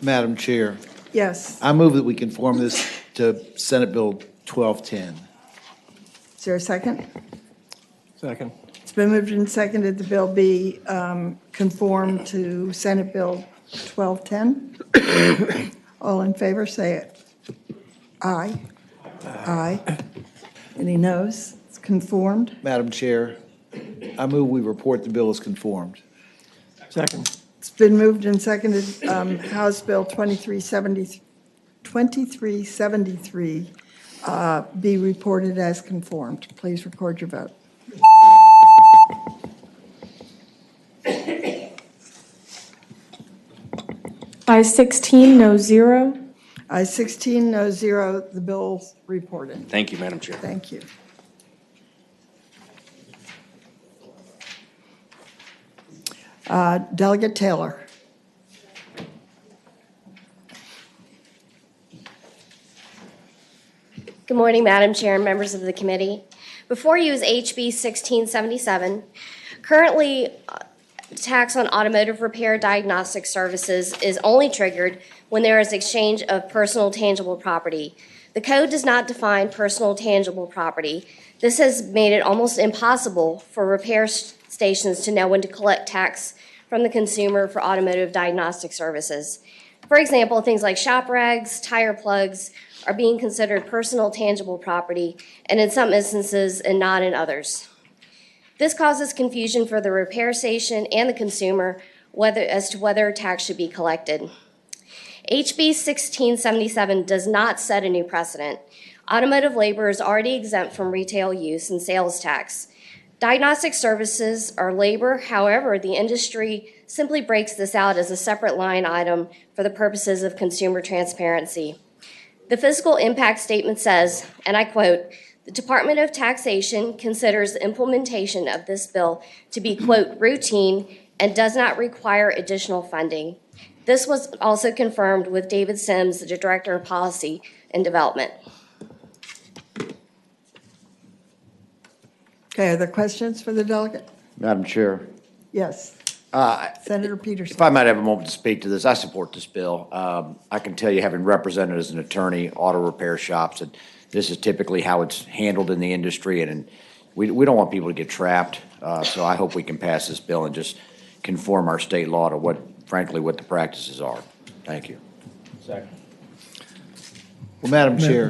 Madam Chair, Yes, I move that we conform this to Senate Bill 1210. is there a second? Second. It's been moved and seconded the bill be conformed to Senate Bill 1210. All in favor, say it. Aye. Aye. Any noes? It's conformed. Madam Chair, I move we report the bill as conformed. Second. It's been moved and seconded, House Bill 2373 be reported as conformed. Please record your vote. Ayes 16, noes 0. Ayes 16, no 0, the bill's reported. Thank you, Madam Chair. Thank you. Delegate Taylor. Good morning, Madam Chair and members of the committee. Before you is HB 1677. Currently, tax on automotive repair diagnostic services is only triggered when there is exchange of personal tangible property. The code does not define personal tangible property. This has made it almost impossible for repair stations to know when to collect tax from the consumer for automotive diagnostic services. For example, things like shop rags, tire plugs are being considered personal tangible property, and in some instances, and not in others. This causes confusion for the repair station and the consumer as to whether tax should be collected. HB 1677 does not set a new precedent. Automotive labor is already exempt from retail use and sales tax. Diagnostic services are labor, however, the industry simply breaks this out as a separate line item for the purposes of consumer transparency. The fiscal impact statement says, and I quote, "The Department of Taxation considers the implementation of this bill to be, quote, routine and does not require additional funding." This was also confirmed with David Sims, the Director of Policy and Development. Okay, are there questions for the delegate? Madam Chair, Yes. Senator Peterson. if I might have a moment to speak to this, I support this bill. I can tell you, having represented as an attorney auto repair shops, that this is typically how it's handled in the industry, and we don't want people to get trapped. So I hope we can pass this bill and just conform our state law to what the practices are. Thank you. Second. Well, Madam Chair.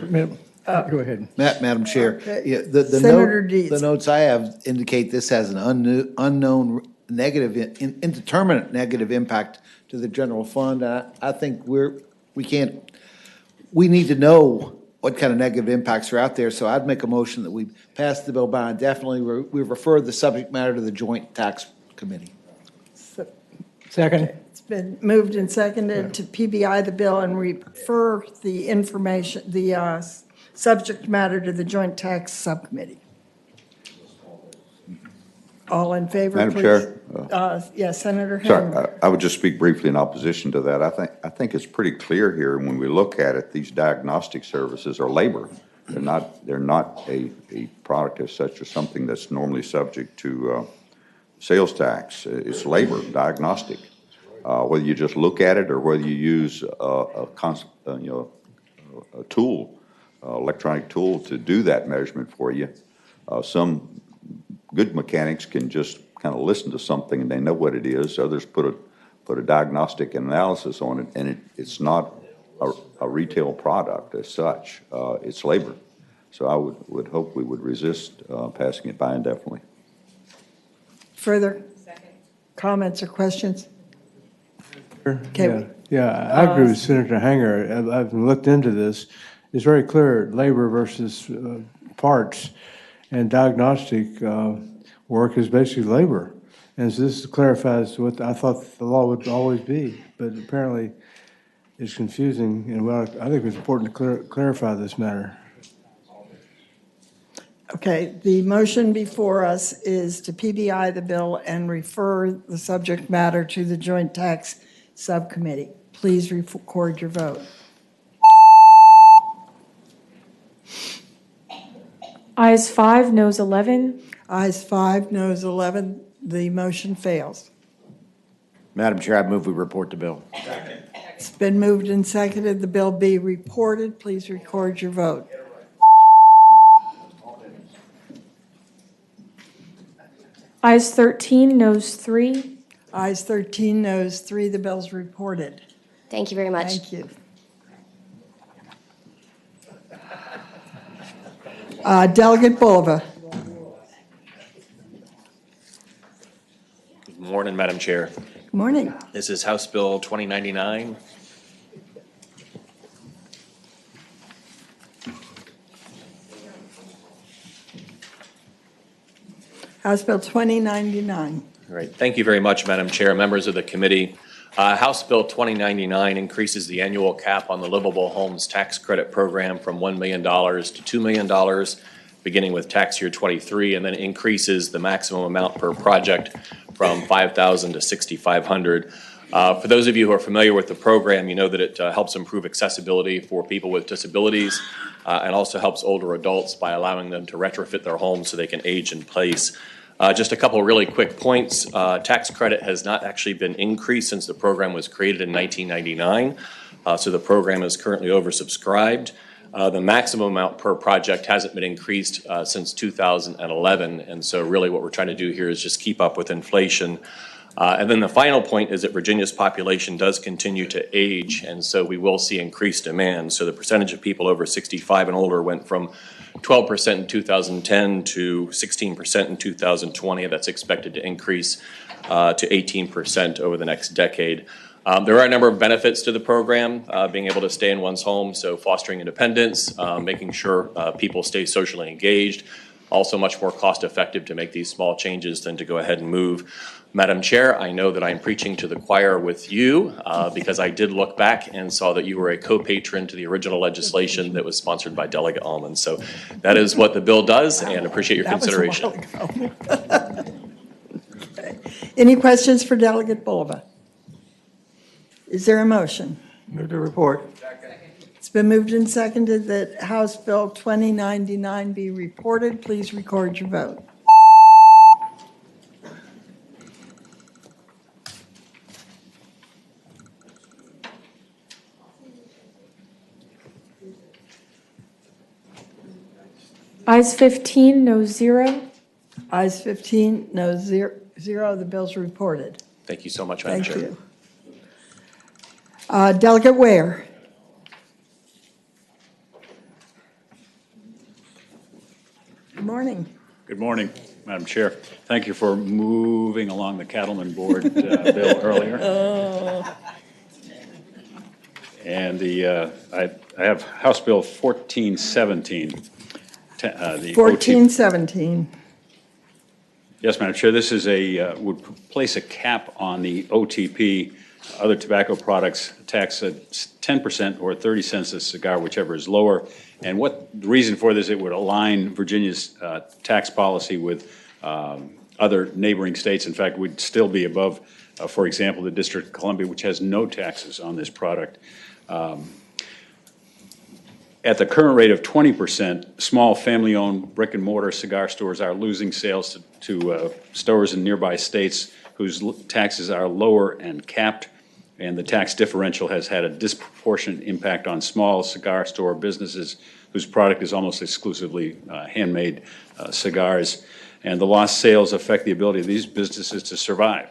Go ahead. Madam Chair, Okay. yeah, the Senator note, Deeds. the notes I have indicate this has an unknown negative, indeterminate negative impact to the general fund. I think we need to know what kind of negative impacts are out there. So I'd make a motion that we pass the bill by indefinitely. We refer the subject matter to the Joint Tax Committee. Second. It's been moved and seconded to PBI the bill and refer the information, the subject matter to the Joint Tax Subcommittee. All in favor, Madam please? Chair? Yes, Senator Henry. Sorry, I would just speak briefly in opposition to that. I think it's pretty clear here when we look at it, these diagnostic services are labor. They're not a product as such or something that's normally subject to sales tax. It's labor, diagnostic. Whether you just look at it or whether you use a tool, electronic tool to do that measurement for you. Some good mechanics can just kind of listen to something and they know what it is. Others put a diagnostic analysis on it, and it's not a retail product as such. It's labor. So I would hope we would resist passing it by indefinitely. Further comments or questions? Okay. Yeah, I agree with Senator Hanger. I've looked into this. It's very clear, labor versus parts, and diagnostic work is basically labor. And so this clarifies what I thought the law would always be, but apparently it's confusing, and I think it's important to clarify this matter. Okay, the motion before us is to PBI the bill and refer the subject matter to the Joint Tax Subcommittee. Please record your vote. Ayes 5, noes 11. Ayes 5, noes 11. The motion fails. Madam Chair, I move we report the bill. It's been moved and seconded. The bill be reported. Please record your vote. Ayes 13, noes 3. Ayes 13, noes 3. The bill's reported. Thank you very much. Thank you. Delegate Bulova. Good morning, Madam Chair. Good morning. This is House Bill 2099. House Bill 2099. All right. Thank you very much, Madam Chair, members of the committee. House Bill 2099 increases the annual cap on the Livable Homes Tax Credit Program from $1 million to $2 million, beginning with tax year 23, and then increases the maximum amount per project from $5,000 to $6,500. For those of you who are familiar with the program, you know that it helps improve accessibility for people with disabilities and also helps older adults by allowing them to retrofit their homes so they can age in place. Just a couple of really quick points. Tax credit has not actually been increased since the program was created in 1999, so the program is currently oversubscribed. The maximum amount per project hasn't been increased since 2011, and so really what we're trying to do here is just keep up with inflation. And then the final point is that Virginia's population does continue to age, and so we will see increased demand. So the percentage of people over 65 and older went from 12% in 2010 to 16% in 2020. That's expected to increase to 18% over the next decade. There are a number of benefits to the program, being able to stay in one's home, so fostering independence, making sure people stay socially engaged, also much more cost effective to make these small changes than to go ahead and move. Madam Chair, I know that I'm preaching to the choir with you because I did look back and saw that you were a co-patron to the original legislation that was sponsored by Delegate Allman. So that is what the bill does, and appreciate your consideration. Okay. Any questions for Delegate Bulova? Is there a motion? Move to report. It's been moved and seconded that House Bill 2099 be reported. Please record your vote. Ayes 15, no 0. Ayes 15, no 0. The bill's reported. Thank you so much, Madam Chair. Thank you. Delegate Ware. Good morning. Good morning, Madam Chair. Thank you for moving along the Cattleman Board bill earlier. And I have House Bill 1417. 1417. Yes, Madam Chair, this is would place a cap on the OTP, other tobacco products, tax at 10% or 30 cents a cigar, whichever is lower. And the reason for this, it would align Virginia's tax policy with other neighboring states. In fact, we'd still be above, for example, the District of Columbia, which has no taxes on this product. At the current rate of 20%, small family-owned brick-and-mortar cigar stores are losing sales to stores in nearby states whose taxes are lower and capped, and the tax differential has had a disproportionate impact on small cigar store businesses whose product is almost exclusively handmade cigars. And the lost sales affect the ability of these businesses to survive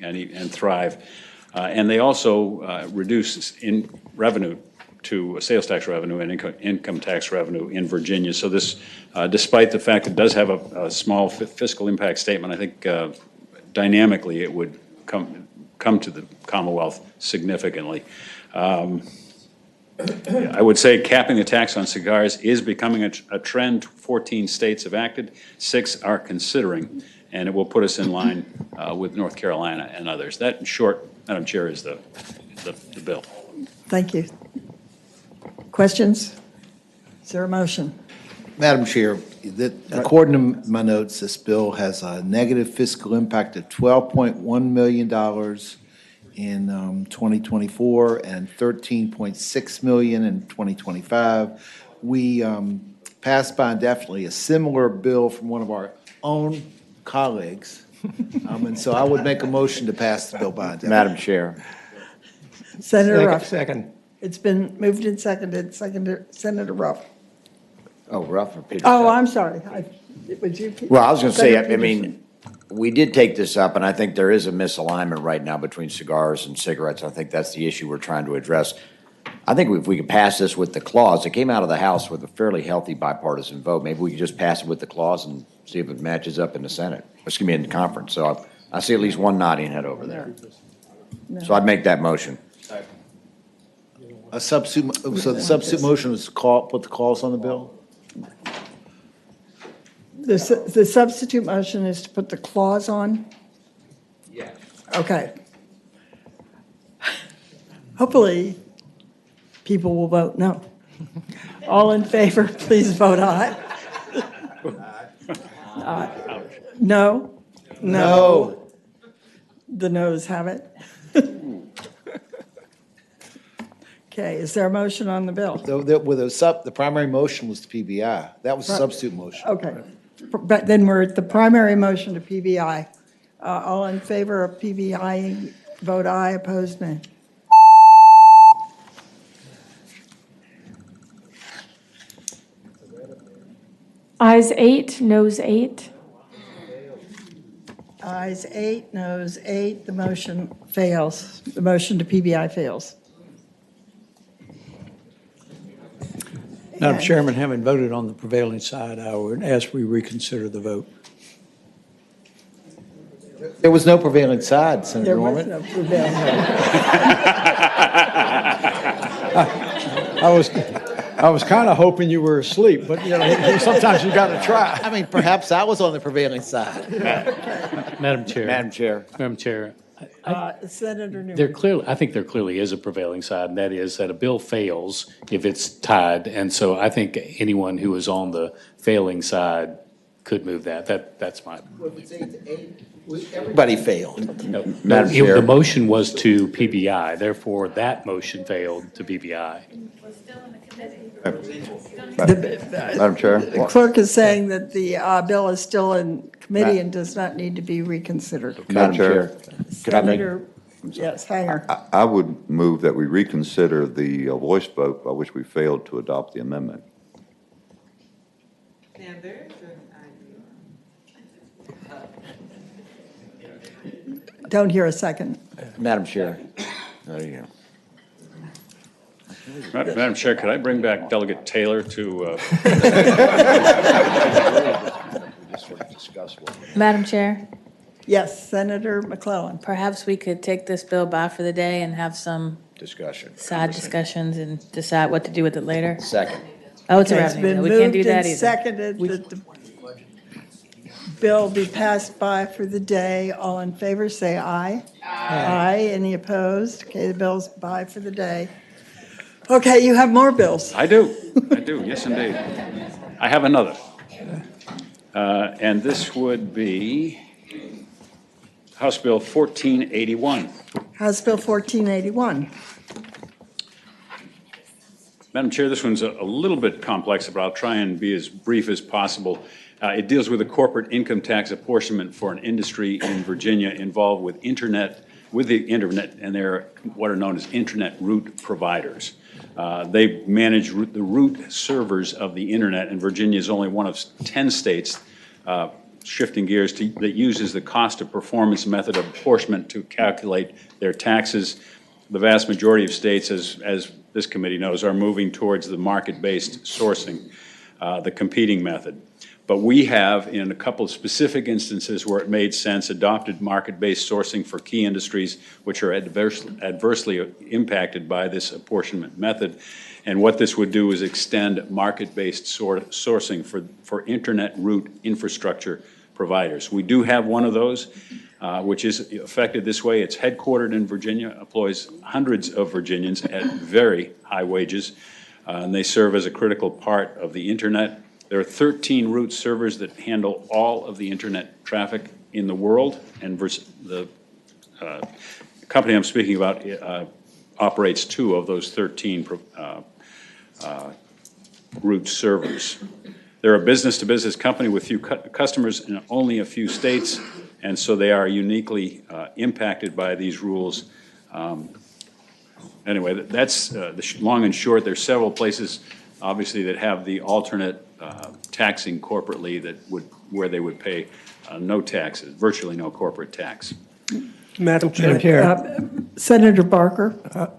and thrive. And they also reduce in revenue to sales tax revenue and income tax revenue in Virginia. So this, despite the fact it does have a small fiscal impact statement, I think dynamically it would come to the Commonwealth significantly. I would say capping the tax on cigars is becoming a trend. 14 states have acted, 6 are considering, and it will put us in line with North Carolina and others. That, in short, Madam Chair, is the bill. Thank you. Questions? Is there a motion? Madam Chair, according to my notes, this bill has a negative fiscal impact of $12.1 million in 2024 and $13.6 million in 2025. We passed by indefinitely a similar bill from one of our own colleagues. And so I would make a motion to pass the bill by indefinitely. Madam Chair. Senator Ruff. Second. It's been moved and seconded. Senator Ruff. Oh, Ruff or Peterson? Oh, I'm sorry. Would you? Well, I was going to say, Senator I mean, we did take this up, and I think there is a misalignment right now between cigars and cigarettes. I think that's the issue we're trying to address. I think if we could pass this with the clause, it came out of the House with a fairly healthy bipartisan vote. Maybe we could just pass it with the clause and see if it matches up in the Senate. Excuse me, in the conference. So I see at least one nodding head over there. No. So I'd make that motion. A substitute, so the substitute motion is put the clause on the bill? The substitute motion is to put the clause on? Yeah. Okay. Hopefully, people will vote no. All in favor, please vote aye. No? No. The noes have it. Okay, is there a motion on the bill? The primary motion was to PBI. That was the substitute motion. Okay, but then we're at the primary motion to PBI. All in favor of PBI, vote aye, opposed nay. Ayes 8, noes 8. Ayes 8, noes 8, the motion fails. The motion to PBI fails. Madam Chairman, having voted on the prevailing side, I would ask we reconsider the vote. There was no prevailing side, Senator Norman. There was no prevailing. I was kind of hoping you were asleep, but sometimes you got to try. I mean, perhaps I was on the prevailing side. Madam Chair. Madam Chair. Madam Chair. Senator Newman. I think there clearly is a prevailing side, and that is that a bill fails if it's tied. And so I think anyone who is on the failing side could move that. That's my. Everybody failed. Madam Chair. The motion was to PBI, therefore that motion failed to PBI. Madam Chair. The clerk is saying that the bill is still in committee and does not need to be reconsidered. Madam Chair. Could I make? Senator, yes, Hanger. I would move that we reconsider the voice vote by which we failed to adopt the amendment. Don't hear a second. Madam Chair. There you go. Madam Chair, could I bring back Delegate Taylor to? Madam Chair, Yes, Senator McClellan. Perhaps we could take this bill by for the day and have some Discussion. side discussions and decide what to do with it later. Second. Oh, it's a Okay, revenue bill. We can't do that It's either. been moved and seconded that the bill be passed by for the day. All in favor, say aye. Aye. Any opposed? Okay, the bill's by for the day. Okay, you have more bills. I do, yes indeed. I have another. And this would be House Bill 1481. House Bill 1481. Madam Chair, this one's a little bit complex, but I'll try and be as brief as possible. It deals with a corporate income tax apportionment for an industry in Virginia involved with the internet, and they're what are known as internet root providers. They manage the root servers of the internet, and Virginia is only one of 10 states shifting gears, that uses the cost of performance method of apportionment to calculate their taxes. The vast majority of states, as this committee knows, are moving towards the market-based sourcing, the competing method. But we have, in a couple of specific instances where it made sense, adopted market-based sourcing for key industries which are adversely impacted by this apportionment method. And what this would do is extend market-based sourcing for internet route infrastructure providers. We do have one of those, which is affected this way. It's headquartered in Virginia, employs hundreds of Virginians at very high wages, and they serve as a critical part of the internet. There are 13 route servers that handle all of the internet traffic in the world, and the company I'm speaking about operates 2 of those 13 route servers. They're a business-to-business company with few customers in only a few states, and so they are uniquely impacted by these rules. Anyway, that's the long and short. There's several places, obviously, that have the alternate taxing corporately where they would pay no taxes, virtually no corporate tax. Madam Chair. Senator Barker.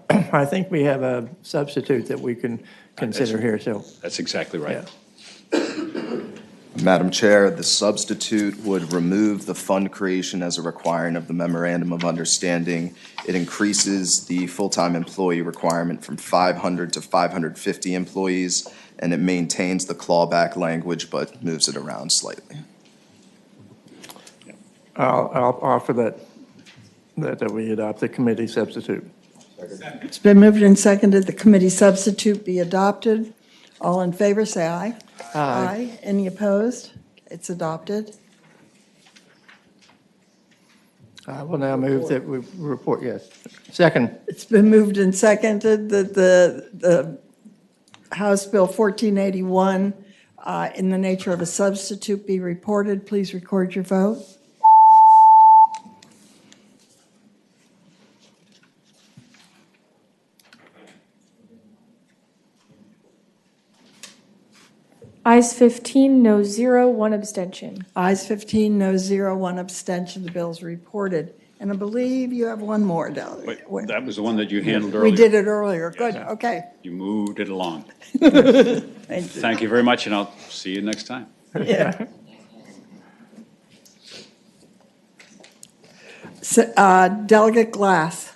I think we have a substitute that we can consider here, so. That's exactly right. Yeah. Madam Chair, the substitute would remove the fund creation as a requirement of the Memorandum of Understanding. It increases the full-time employee requirement from 500 to 550 employees, and it maintains the clawback language but moves it around slightly. I'll offer that we adopt the committee substitute. It's been moved and seconded the committee substitute be adopted. All in favor, say aye. Aye. Any opposed? It's adopted. I will now move that we report, yes. Second. It's been moved and seconded that the House Bill 1481 in the nature of a substitute be reported. Please record your vote. Ayes 15, no 0, 1 abstention. Ayes 15, no 0, 1 abstention. The bill is reported. And I believe you have one more, Delegate. Wait, that was the one that you handled earlier. We did it earlier. Good, okay. You moved it along. Thank you. Thank you very much, and I'll see you next time. Yeah. Delegate Glass.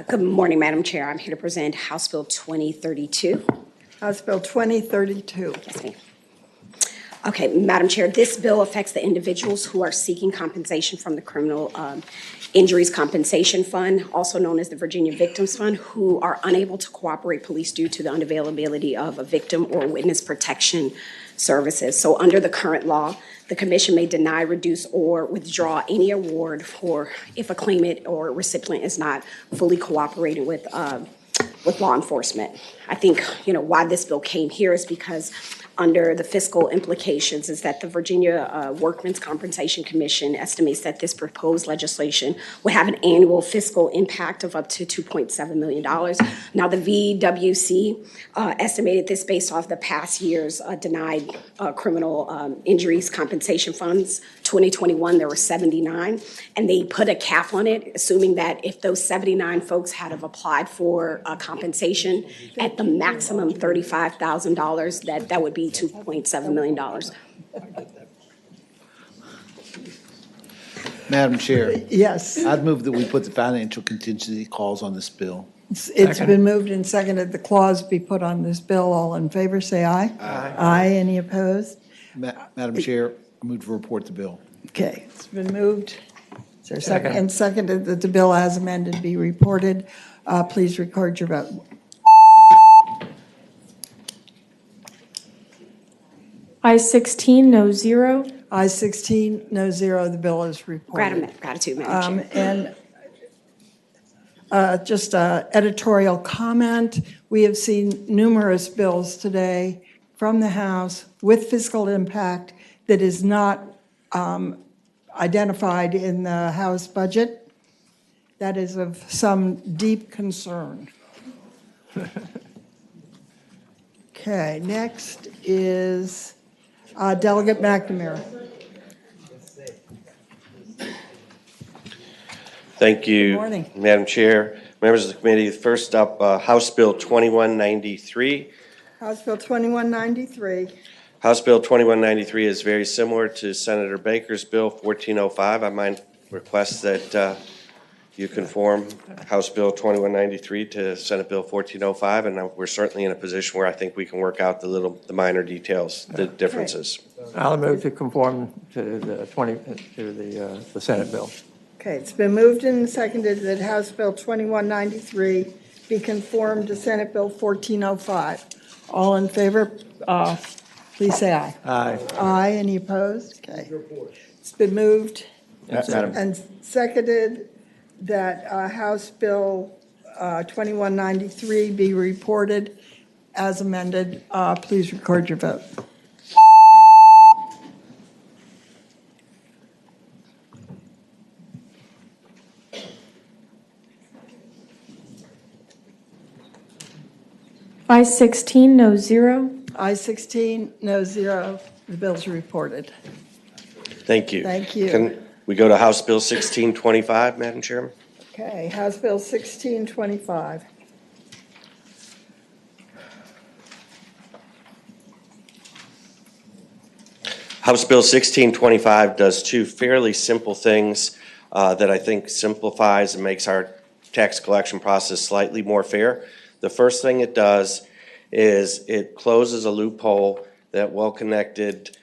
Good morning, Madam Chair. I'm here to present House Bill 2032. House Bill 2032. Yes, ma'am. Okay, Madam Chair, this bill affects the individuals who are seeking compensation from the Criminal Injuries Compensation Fund, also known as the Virginia Victims Fund, who are unable to cooperate police due to the unavailability of a victim or witness protection services. So under the current law, the commission may deny, reduce, or withdraw any award for if a claimant or recipient is not fully cooperating with law enforcement. I think, why this bill came here is because under the fiscal implications is that the Virginia Workmen's Compensation Commission estimates that this proposed legislation would have an annual fiscal impact of up to $2.7 million. Now, the VWC estimated this based off the past year's denied criminal injuries compensation funds. 2021, there were 79, and they put a cap on it, assuming that if those 79 folks had have applied for compensation at the maximum $35,000, that would be $2.7 million. Madam Chair. Yes. I'd move that we put the financial contingency clause on this bill. It's been moved and seconded the clause be put on this bill. All in favor, say aye. Aye. Aye. Any opposed? Madam Chair, I move to report the bill. Okay, it's been moved. Is there a second? And seconded that the bill as amended be reported. Please record your vote. Ayes 16, no 0. Ayes 16, no 0. The bill is reported. Gratitude, Madam Chair. And just an editorial comment. We have seen numerous bills today from the House with fiscal impact that is not identified in the House budget. That is of some deep concern. Okay, next is Delegate McNamara. Thank you. Good morning. Madam Chair, members of the committee. First up, House Bill 2193. House Bill 2193. House Bill 2193 is very similar to Senator Baker's Bill 1405. I might request that you conform House Bill 2193 to Senate Bill 1405, and we're certainly in a position where I think we can work out the minor details, the differences. I'll move to conform to the Senate bill. Okay, it's been moved and seconded that House Bill 2193 be conformed to Senate Bill 1405. All in favor, please say aye. Aye. Aye. Any opposed? Okay. It's been moved and seconded that House Bill 2193 be reported as amended. Please record your vote. Ayes 16, no 0. Ayes 16, no 0. The bill's reported. Thank you. Thank you. Can we go to House Bill 1625, Madam Chairman? Okay, House Bill 1625. House Bill 1625 does two fairly simple things that I think simplifies and makes our tax collection process slightly more fair. The first thing it does is it closes a loophole that well-connected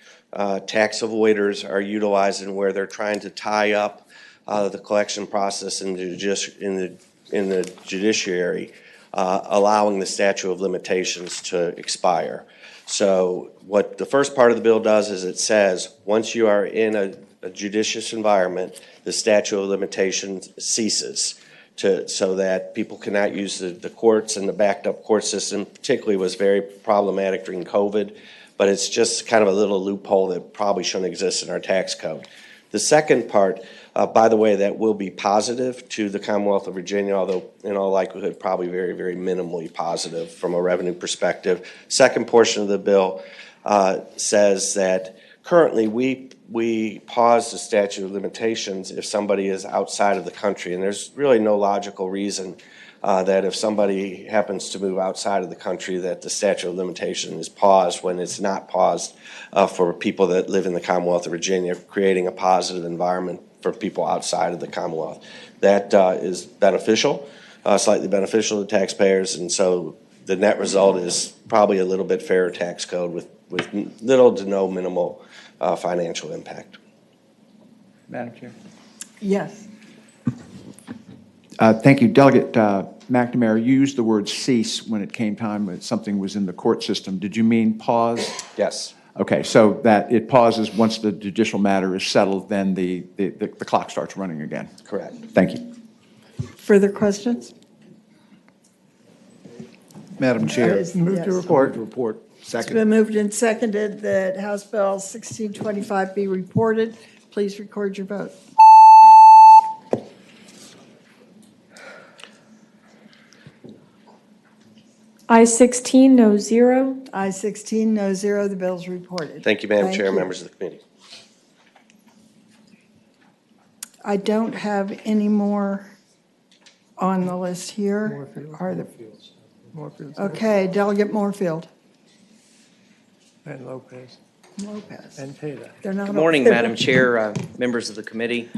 tax avoiders are utilizing, where they're trying to tie up the collection process in the judiciary, allowing the statute of limitations to expire. So what the first part of the bill does is it says, once you are in a judicious environment, the statute of limitations ceases, so that people cannot use the courts, and the backed up court system particularly was very problematic during COVID, but it's just kind of a little loophole that probably shouldn't exist in our tax code. The second part, by the way, that will be positive to the Commonwealth of Virginia, although in all likelihood probably very, very minimally positive from a revenue perspective. Second portion of the bill says that currently we pause the statute of limitations if somebody is outside of the country, and there's really no logical reason that if somebody happens to move outside of the country that the statute of limitation is paused when it's not paused for people that live in the Commonwealth of Virginia, creating a positive environment for people outside of the Commonwealth. That is beneficial, slightly beneficial to taxpayers, and so the net result is probably a little bit fairer tax code with little to no minimal financial impact. Madam Chair. Yes. Thank you. Delegate McNamara, you used the word cease when it came time that something was in the court system. Did you mean pause? Yes. Okay, so that it pauses once the judicial matter is settled, then the clock starts running again. Correct. Thank you. Further questions? Madam Chair. Move to report. Report. It's Second. been moved and seconded that House Bill 1625 be reported. Please record your vote. Ayes 16, no 0. Ayes 16, no 0. The bill's reported. Thank you, Madam Thank Chair, you. members of the committee. I don't have any more on the list here. Are there? Moorfield. Okay, Delegate Moorfield. And Lopez. Lopez. And Taylor. They're not Good morning, up- Madam Chair, members of the committee.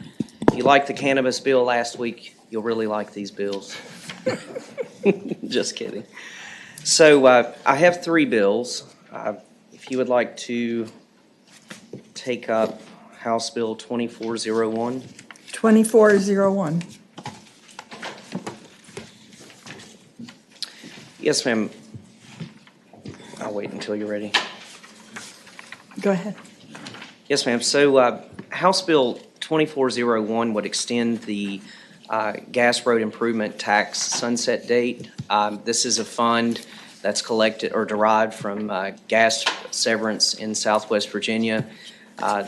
If you liked the cannabis bill last week, you'll really like these bills. Just kidding. So I have three bills. If you would like to take up House Bill 2401. 2401. Yes, ma'am. I'll wait until you're ready. Go ahead. Yes, ma'am. So House Bill 2401 would extend the gas road improvement tax sunset date. This is a fund that's collected or derived from gas severance in Southwest Virginia.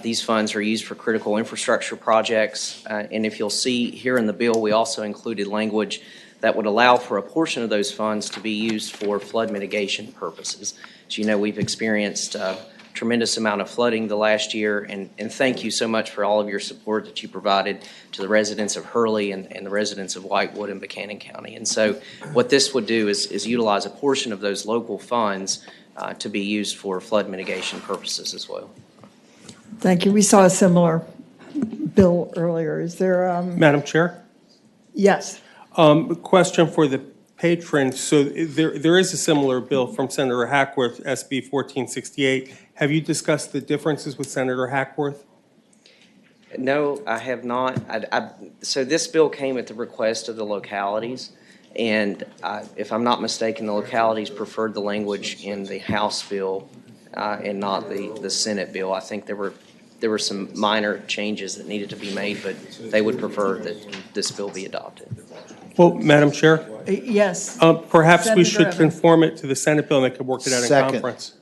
These funds are used for critical infrastructure projects, and if you'll see here in the bill, we also included language that would allow for a portion of those funds to be used for flood mitigation purposes. As you know, we've experienced a tremendous amount of flooding the last year, and thank you so much for all of your support that you provided to the residents of Hurley and the residents of Whitewood and Buchanan County. And so what this would do is utilize a portion of those local funds to be used for flood mitigation purposes as well. Thank you. We saw a similar bill earlier. Is there? Madam Chair? Yes. Question for the patron. So there is a similar bill from Senator Hackworth, SB 1468. Have you discussed the differences with Senator Hackworth? No, I have not. So this bill came at the request of the localities, and if I'm not mistaken, the localities preferred the language in the House bill and not the Senate bill. I think there were some minor changes that needed to be made, but they would prefer that this bill be adopted. Well, Madam Chair? Yes. Perhaps we Senator should Evans. conform it to the Senate bill and they could work it out in Second. conference.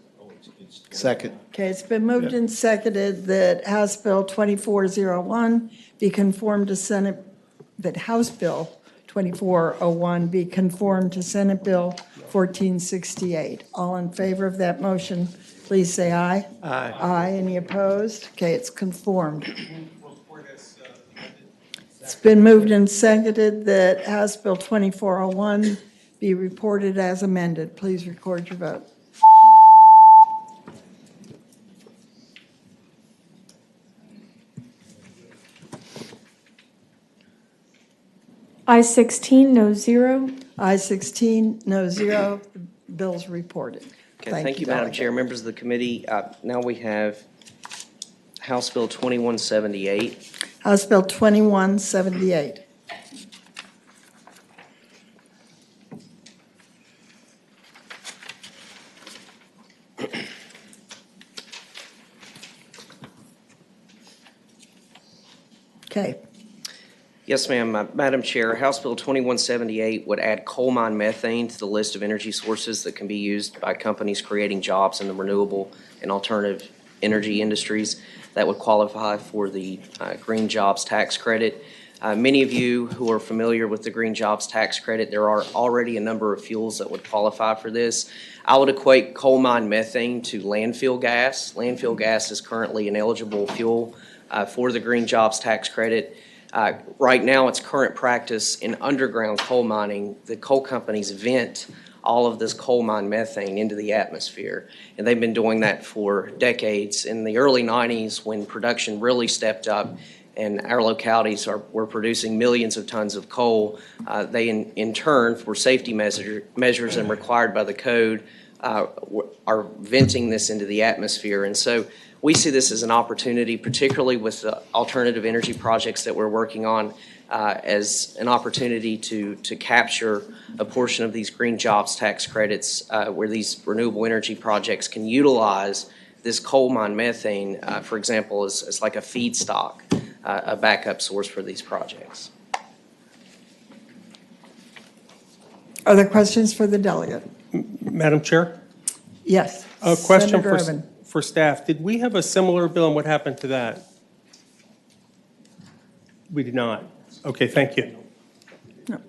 Second. Okay, it's been moved and seconded that House Bill 2401 be conformed to Senate, that House Bill 2401 be conformed to Senate Bill 1468. All in favor of that motion, please say aye. Aye. Aye. Any opposed? Okay, it's conformed. It's been moved and seconded that House Bill 2401 be reported as amended. Please record your vote. Ayes 16, no 0. Ayes 16, no 0. The bill's reported. Okay, thank you, Madam Delegate. Chair, members of the committee. Now we have House Bill 2178. House Bill 2178. Okay. Yes, ma'am. Madam Chair, House Bill 2178 would add coal mine methane to the list of energy sources that can be used by companies creating jobs in the renewable and alternative energy industries that would qualify for the Green Jobs Tax Credit. Many of you who are familiar with the Green Jobs Tax Credit, there are already a number of fuels that would qualify for this. I would equate coal mine methane to landfill gas. Landfill gas is currently an eligible fuel for the Green Jobs Tax Credit. Right now, it's current practice in underground coal mining. The coal companies vent all of this coal mine methane into the atmosphere, and they've been doing that for decades. In the early 90s, when production really stepped up and our localities were producing millions of tons of coal, they in turn, for safety measures and required by the code, are venting this into the atmosphere. And so we see this as an opportunity, particularly with the alternative energy projects that we're working on, as an opportunity to capture a portion of these green jobs tax credits where these renewable energy projects can utilize this coal mine methane, for example, as like a feedstock, a backup source for these projects. Are there questions for the delegate? Madam Chair? Yes. A question Senator Evans. for staff. Did we have a similar bill and what happened to that? We did not. Okay, thank you. No.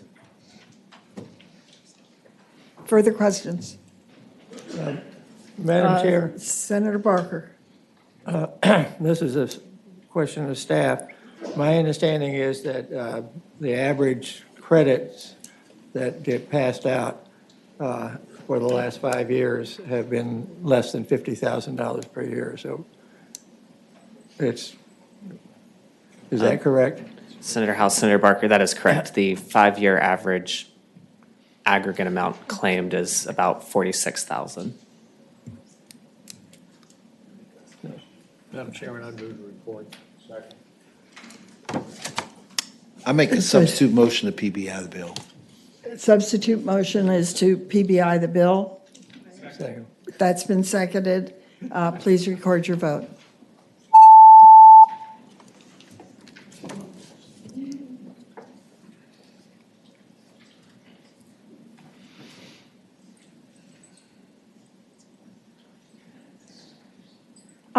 Further questions? Madam Chair, Senator Barker. this is a question of staff. My understanding is that the average credits that get passed out for the last 5 years have been less than $50,000 per year. So is that correct? Senator Barker, that is correct. The 5-year average aggregate amount claimed is about $46,000. Madam Chairman, I move the report. Second. I make a substitute motion to PBI the bill. Substitute motion is to PBI the bill. Second. That's been seconded. Please record your vote.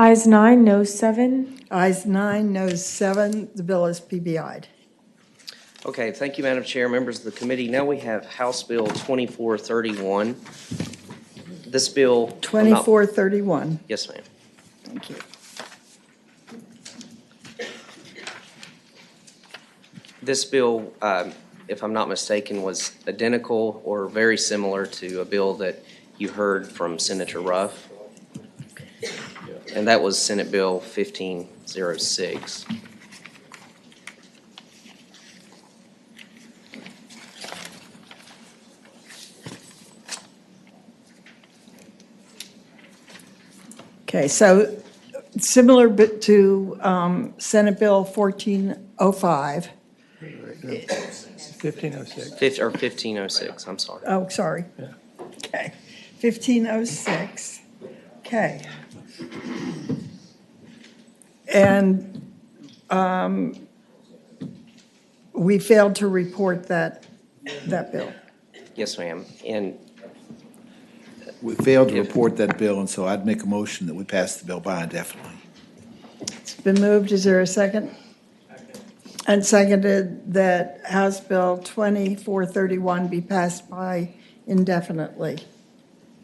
Ayes 9, noes 7. Ayes 9, noes 7. The bill is PBI'd. Okay, thank you, Madam Chair, members of the committee. Now we have House Bill 2431. This bill. 2431. Yes, ma'am. Thank you. This bill, if I'm not mistaken, was identical or very similar to a bill that you heard from Senator Ruff. And that was Senate Bill 1506. Okay, so similar bit to Senate Bill 1405. 1506. Or 1506, I'm sorry. Oh, sorry. Okay, 1506. Okay. And we failed to report that bill. Yes, ma'am. And We failed to report that bill, and so I'd make a motion that we pass the bill by indefinitely. It's been moved. Is there a second? And seconded that House Bill 2431 be passed by indefinitely.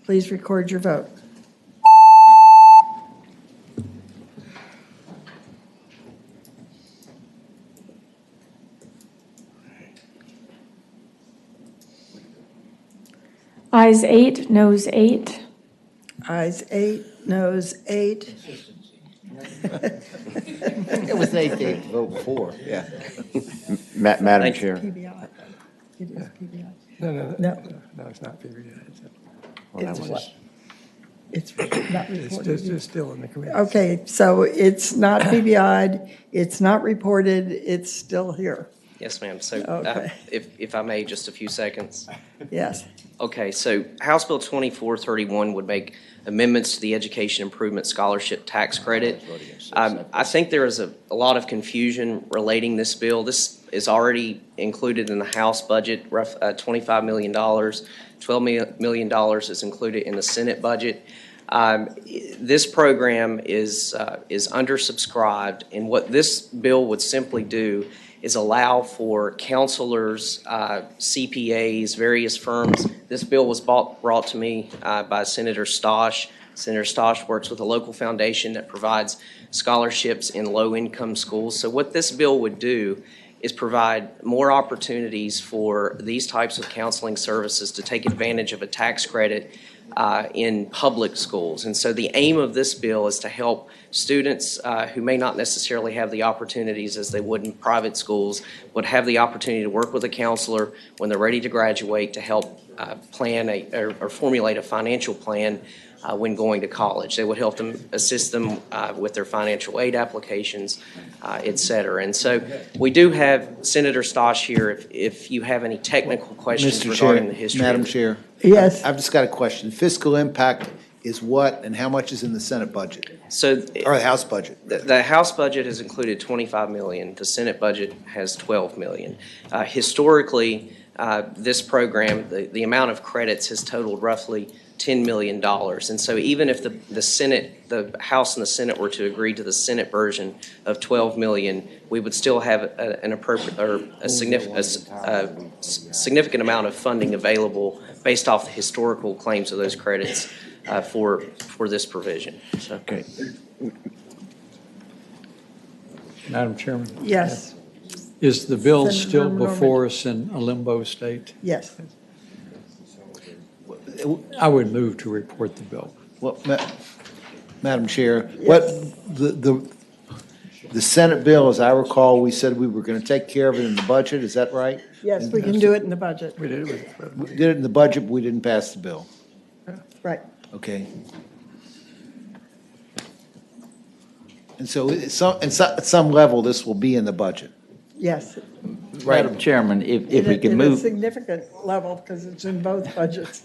Please record your vote. Ayes 8, noes 8. Ayes 8, noes 8. It was 8-8 vote for, yeah. Madam Chair. PBI. It is PBI. No, No. it's not PBI. It's what? It's not reported. It's still in the committee. Okay, so it's not PBI'd, it's not reported, it's still here. yes, ma'am. So Okay. if I may, just a few seconds. Yes. Okay, so House Bill 2431 would make amendments to the Education Improvement Scholarship Tax Credit. I think there is a lot of confusion relating this bill. This is already included in the House budget, $25 million. $12 million is included in the Senate budget. This program is undersubscribed, and what this bill would simply do is allow for counselors, CPAs, various firms. This bill was brought to me by Senator Stosh. Senator Stosh works with a local foundation that provides scholarships in low-income schools. So what this bill would do is provide more opportunities for these types of counseling services to take advantage of a tax credit in public schools. And so the aim of this bill is to help students who may not necessarily have the opportunities as they would in private schools, would have the opportunity to work with a counselor when they're ready to graduate to help plan or formulate a financial plan when going to college. They would help them, assist them with their financial aid applications, et cetera. And so we do have Senator Stosh here if you have any technical questions Mr. regarding Chair, the history. Madam Chair. Yes. I've just got a question. Fiscal impact is what and how much is in the Senate budget? So, or the House budget? The House budget has included $25 million. The Senate budget has $12 million. Historically, this program, the amount of credits has totaled roughly $10 million. And so even if the Senate, the House and the Senate were to agree to the Senate version of $12 million, we would still have an appropriate or a significant amount of funding available based off the historical claims of those credits for this provision. So. Okay. Madam Chairman? Yes. Is the bill Senator still Norman. before us in a limbo state? Yes. I would move to report the bill. Well, Madam Chair, what, the Senate bill, as I recall, we said we were going to take care of it in the budget, is that right? Yes, we can do it in the budget. We did We did it in the budget, but we didn't pass the bill. Right. Okay. And so at some level, this will be in the budget. Yes. Madam Chairman, if we can At a move, significant level, because it's in both budgets.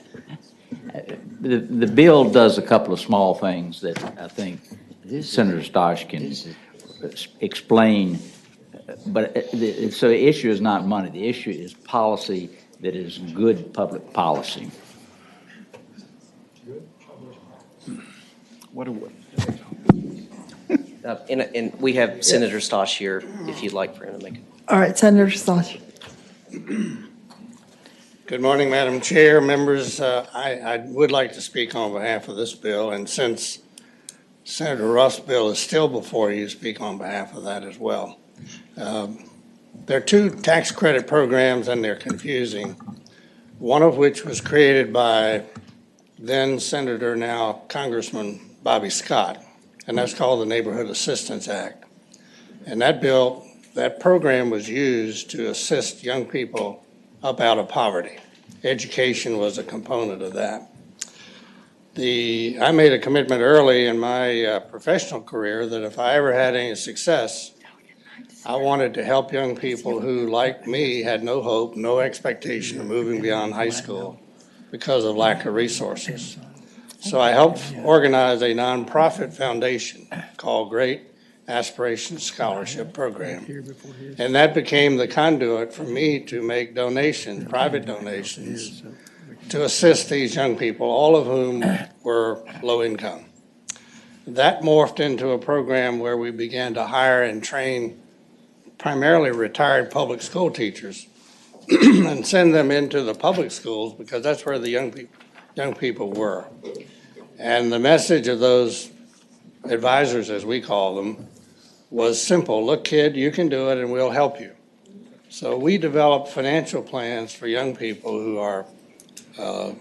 the bill does a couple of small things that I think Senator Stosh can explain. But so the issue is not money. The issue is policy that is good public policy. What And we have Senator Stosh here, if you'd like for him to make it. All right, Senator Stosh. Good morning, Madam Chair, members. I would like to speak on behalf of this bill, and since Senator Ruff's bill is still before you, speak on behalf of that as well. There are two tax credit programs, and they're confusing, one of which was created by then Senator, now Congressman Bobby Scott, and that's called the Neighborhood Assistance Act. And that bill, that program was used to assist young people up out of poverty. Education was a component of that. I made a commitment early in my professional career that if I ever had any success, I wanted to help young people who, like me, had no hope, no expectation of moving beyond high school because of lack of resources. So I helped organize a nonprofit foundation called Great Aspirations Scholarship Program. And that became the conduit for me to make donations, private donations, to assist these young people, all of whom were low income. That morphed into a program where we began to hire and train primarily retired public school teachers and send them into the public schools because that's where the young people were. And the message of those advisors, as we call them, was simple. Look, kid, you can do it and we'll help you. So we developed financial plans for young people who are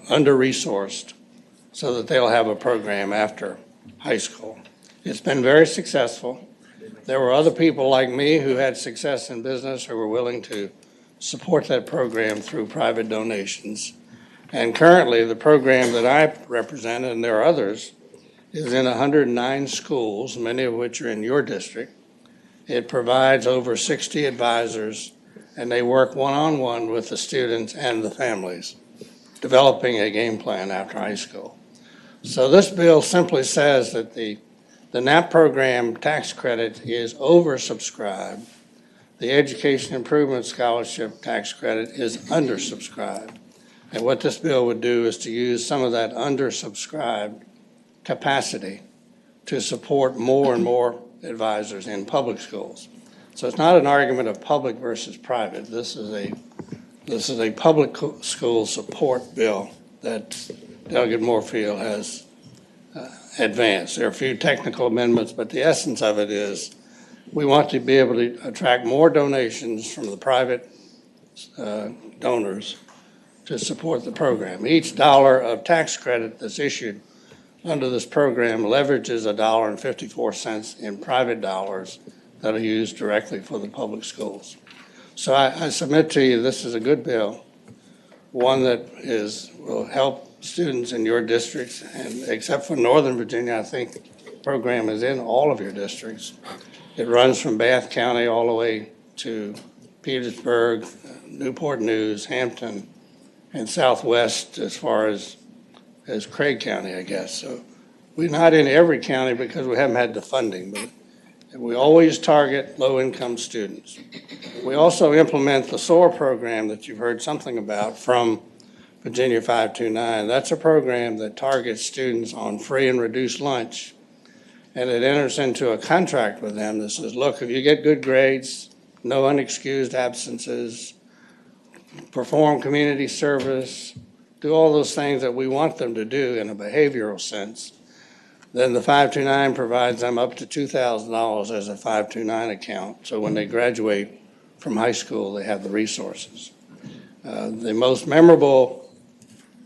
under-resourced so that they'll have a program after high school. It's been very successful. There were other people like me who had success in business who were willing to support that program through private donations. And currently, the program that I represent, and there are others, is in 109 schools, many of which are in your district. It provides over 60 advisors, and they work one-on-one with the students and the families, developing a game plan after high school. So this bill simply says that the NAP program tax credit is oversubscribed. The Education Improvement Scholarship tax credit is undersubscribed. And what this bill would do is to use some of that undersubscribed capacity to support more and more advisors in public schools. So it's not an argument of public versus private. This is a public school support bill that Delegate Moorfield has advanced. There are a few technical amendments, but the essence of it is we want to be able to attract more donations from the private donors to support the program. Each dollar of tax credit that's issued under this program leverages $1.54 in private dollars that are used directly for the public schools. So I submit to you, this is a good bill, one that will help students in your districts, and except for Northern Virginia, I think the program is in all of your districts. It runs from Bath County all the way to Petersburg, Newport News, Hampton, and Southwest as far as Craig County, I guess. So we're not in every county because we haven't had the funding, but we always target low-income students. We also implement the SOAR program that you've heard something about from Virginia 529. That's a program that targets students on free and reduced lunch, and it enters into a contract with them that says, look, if you get good grades, no unexcused absences, perform community service, do all those things that we want them to do in a behavioral sense, then the 529 provides them up to $2,000 as a 529 account. So when they graduate from high school, they have the resources. The most memorable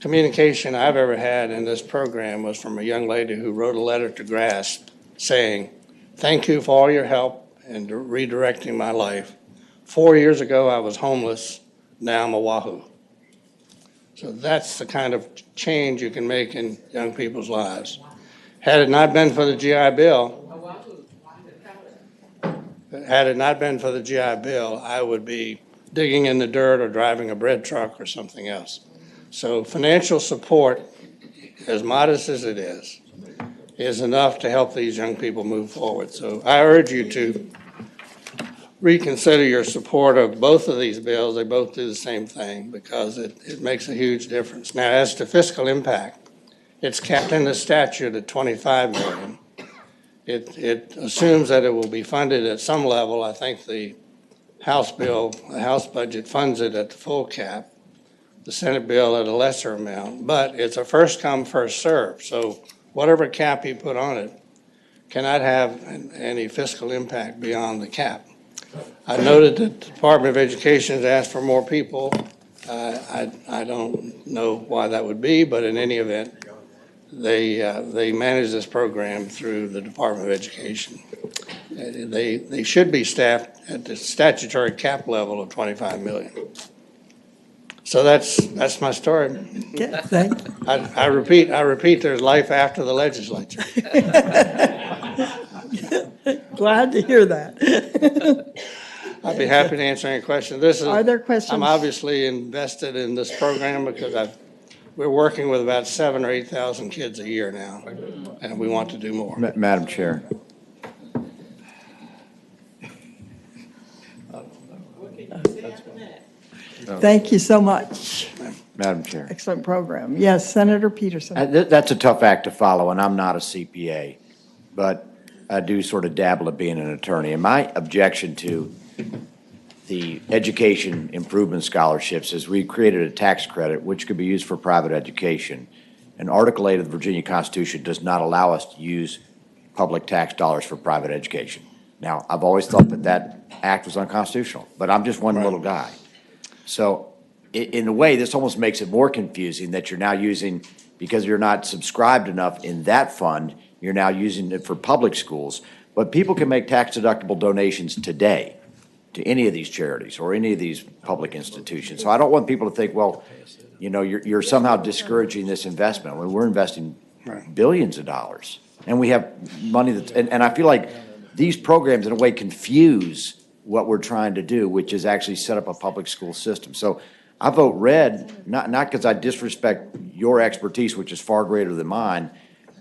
communication I've ever had in this program was from a young lady who wrote a letter to GRASP saying, thank you for all your help in redirecting my life. 4 years ago, I was homeless. Now I'm a Wahoo. So that's the kind of change you can make in young people's lives. Had it not been for the GI Bill, I would be digging in the dirt or driving a bread truck or something else. So financial support, as modest as it is enough to help these young people move forward. So I urge you to reconsider your support of both of these bills. They both do the same thing because it makes a huge difference. Now, as to fiscal impact, it's capped in the statute at $25 million. it assumes that it will be funded at some level. I think the House budget funds it at the full cap, the Senate bill at a lesser amount, but it's a first come, first serve. So whatever cap you put on it cannot have any fiscal impact beyond the cap. I noted that the Department of Education has asked for more people. I don't know why that would be, but in any event, they manage this program through the Department of Education. They should be staffed at the statutory cap level of 25 million. So that's my story. Okay, thank you. I repeat, there's life after the legislature. Glad to hear that. I'd be happy to answer any questions. Are there questions? I'm obviously invested in this program because we're working with about 7,000 or 8,000 kids a year now, and we want to do more. Madam Chair. Thank you so much. Madam Chair. Excellent program. Yes, Senator Peterson. That's a tough act to follow, and I'm not a CPA, but I do sort of dabble at being an attorney. And my objection to the education improvement scholarships is we created a tax credit which could be used for private education. And Article 8 of the Virginia Constitution does not allow us to use public tax dollars for private education. Now, I've always thought that act was unconstitutional, but I'm just one little guy. So in a way, this almost makes it more confusing that you're now using, because you're not subscribed enough in that fund, you're now using it for public schools. But people can make tax-deductible donations today to any of these charities or any of these public institutions. So I don't want people to think, well, you know, you're somehow discouraging this investment when we're investing billions of dollars. And we have money that's, and I feel like these programs in a way confuse what we're trying to do, which is actually set up a public school system. So I vote red, not because I disrespect your expertise, which is far greater than mine,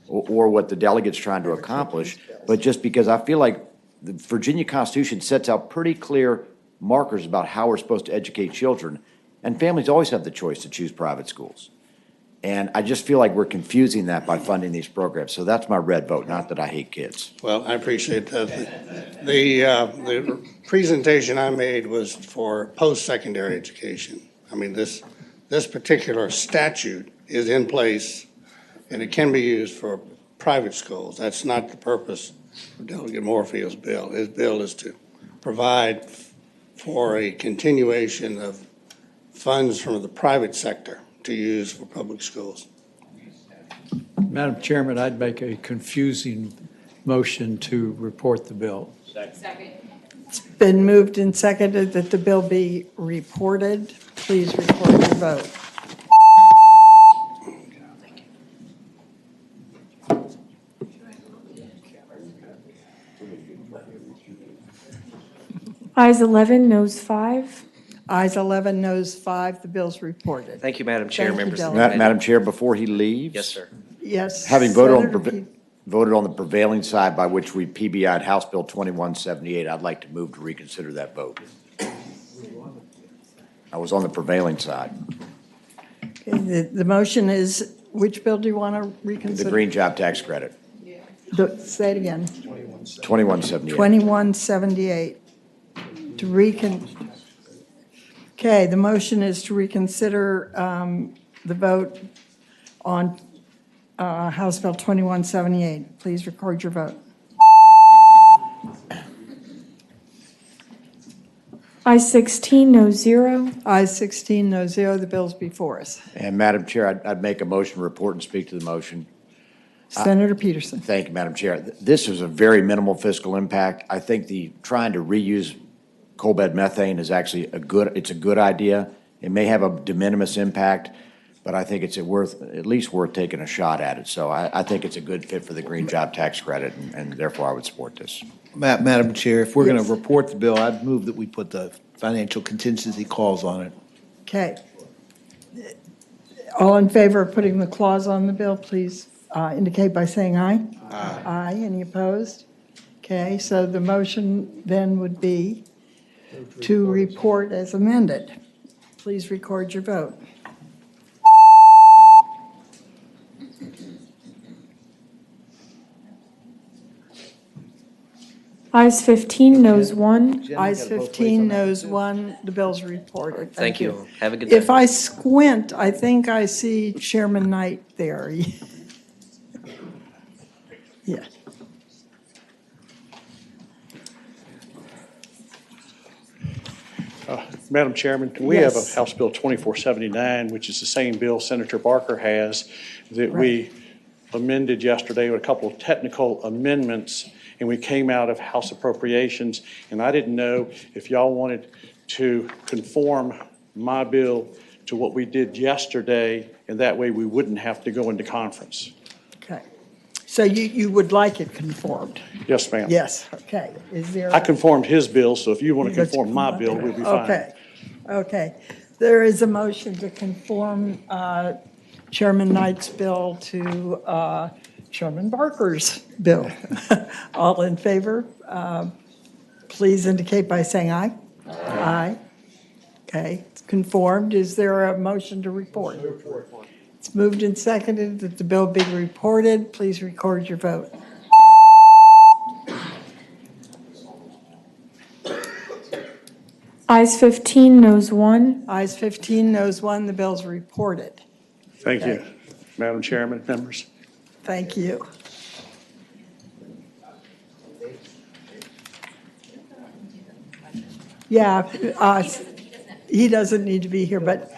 or what the delegate's trying to accomplish, but just because I feel like the Virginia Constitution sets out pretty clear markers about how we're supposed to educate children, and families always have the choice to choose private schools. And I just feel like we're confusing that by funding these programs. So that's my red vote, not that I hate kids. Well, I appreciate that. The presentation I made was for post-secondary education. I mean, this particular statute is in place, and it can be used for private schools. That's not the purpose of Delegate Morfield's bill. His bill is to provide for a continuation of funds from the private sector to use for public schools. Madam Chairman, I'd make a confusing motion to report the bill. Second. It's been moved and seconded that the bill be reported. Please record your vote. Ayes 11, noes 5. Ayes 11, noes 5. The bill's reported. Thank you, Madam Chair, Thank you, members of the Delegate. committee. Madam Chair, before he leaves. Yes, sir. Yes. Having voted Senator voted on the prevailing side by which we PBI'd House Bill 2178, I'd like to move to reconsider that vote. I was on the prevailing side. Okay, the motion is, which bill do you want to reconsider? The green job tax credit, Say it again. 2178. 2178. Okay, the motion is to reconsider the vote on House Bill 2178. Please record your vote. Ayes 16, no 0. Ayes 16, no 0. The bill's before us. And Madam Chair, I'd make a motion to report and speak to the motion. Senator Peterson. Thank you, Madam Chair. This is a very minimal fiscal impact. I think trying to reuse coal bed methane is actually a good idea. It may have a de minimis impact, but I think it's at least worth taking a shot at it. So I think it's a good fit for the green job tax credit, and therefore I would support this. Madam Chair, if we're going Yes. to report the bill, I'd move that we put the financial contingency clause on it. Okay. All in favor of putting the clause on the bill, please indicate by saying aye. Aye. Aye. Any opposed? Okay, so the motion then would be to report as amended. Please record your vote. Ayes 15, noes 1. Ayes 15, noes 1, the bill's reported. Thank you. Have a good day. If I squint, I think I see Chairman Knight there. Yeah. Madam Chairman, we have a Yes. House Bill 2479, which is the same bill Senator Barker has, that we amended yesterday with a couple of technical amendments, and we came out of House Appropriations, and I didn't know if y'all wanted to conform my bill to what we did yesterday, and that way we wouldn't have to go into conference. Okay. So you would like it conformed? Yes, ma'am. Yes, okay. Is there? I conformed his bill, so if you want to Let's conform my bill, we'll be fine. Okay, okay. There is a motion to conform Chairman Knight's bill to Chairman Barker's bill. All in favor, please indicate by saying aye. Aye. Okay, it's conformed. Is there a motion to report? It's moved and seconded that the bill be reported. Please record your vote. Ayes 15, noes 1. Ayes 15, noes 1, the bill's reported. Thank you, Okay. Madam Chairman, members. Thank you. Yeah, he doesn't need to be here, but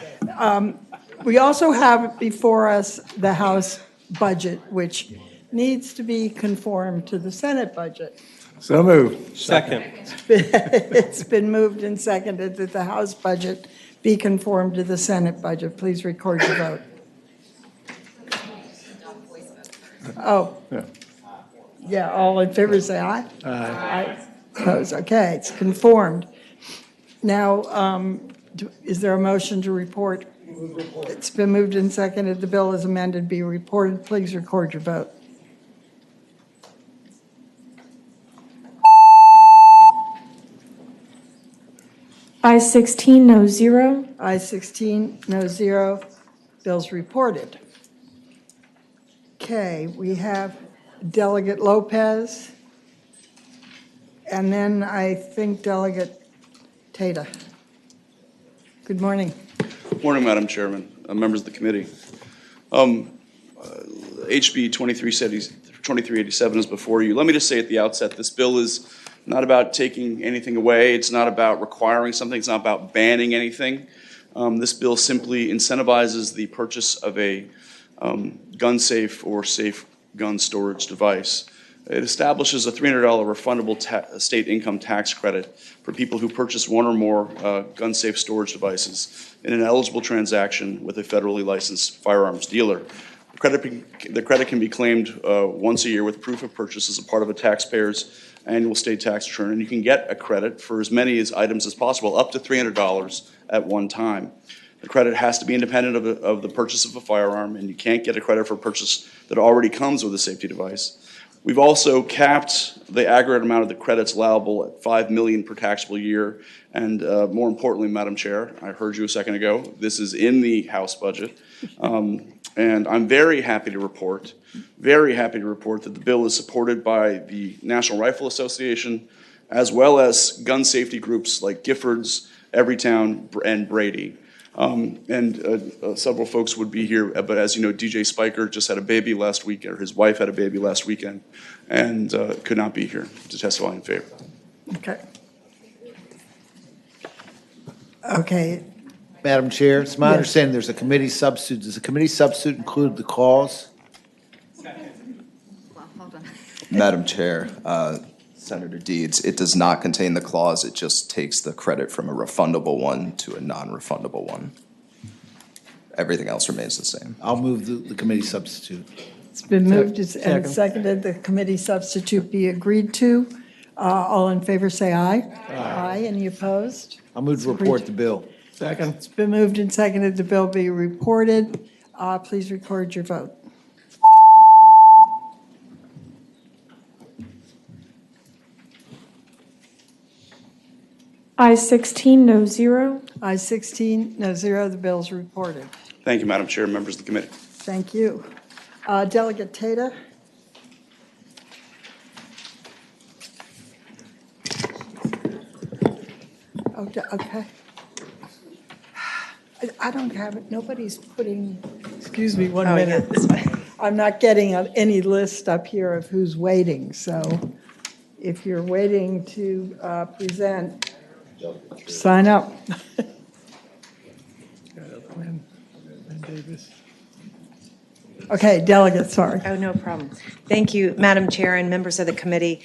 we also have before us the House budget, which needs to be conformed to the Senate budget. So moved. Second. It's been moved and seconded that the House budget be conformed to the Senate budget. Please record your vote. Oh. Yeah, all in favor say aye. Aye. Opposed, okay, it's conformed. Now, is there a motion to report? It's been moved and seconded, the bill is amended, be reported. Please record your vote. Ayes 16, noes 0. Ayes 16, no 0. Bill's reported. Okay, we have Delegate Lopez, and then I think Delegate Tata. Good morning. Morning, Madam Chairman, members of the committee. HB 2387 is before you. Let me just say at the outset, this bill is not about taking anything away. It's not about requiring something. It's not about banning anything. This bill simply incentivizes the purchase of a gun safe or safe gun storage device. It establishes a $300 refundable state income tax credit for people who purchase one or more gun safe storage devices in an eligible transaction with a federally licensed firearms dealer. The credit can be claimed once a year with proof of purchase as a part of a taxpayer's annual state tax return, and you can get a credit for as many items as possible, up to $300 at one time. The credit has to be independent of the purchase of a firearm, and you can't get a credit for a purchase that already comes with a safety device. We've also capped the aggregate amount of the credits allowable at $5 million per taxable year, and more importantly, Madam Chair, I heard you a second ago, this is in the House budget, and I'm very happy to report that the bill is supported by the National Rifle Association, as well as gun safety groups like Giffords, Everytown, and Brady. Several folks would be here, but as you know, DJ Spiker just had a baby last week, or his wife had a baby last weekend, and could not be here to testify in favor. Okay. Okay. Madam Chair, it's my Yes. understanding there's a committee substitute. Does the committee substitute include the cause? Madam Chair, Senator Deeds, it does not contain the clause. It just takes the credit from a refundable one to a non-refundable one. Everything else remains the same. I'll move the committee substitute. It's been moved and Second. seconded, the committee substitute be agreed to. All in favor say aye. Aye. Any opposed? I'll move to report the bill. Second. It's been moved and seconded, the bill be reported. Please record your vote. Ayes 16, noes 0. Ayes 16, no 0, the bill is reported. Thank you, Madam Chair, members of the committee. Thank you. Delegate Tata? Okay. I don't have it, nobody's putting, excuse me, 1 minute. I'm not getting any list up here of who's waiting, so if you're waiting to present, sign up. Okay, delegate, sorry. Oh, no problem. Thank you, Madam Chair and members of the committee.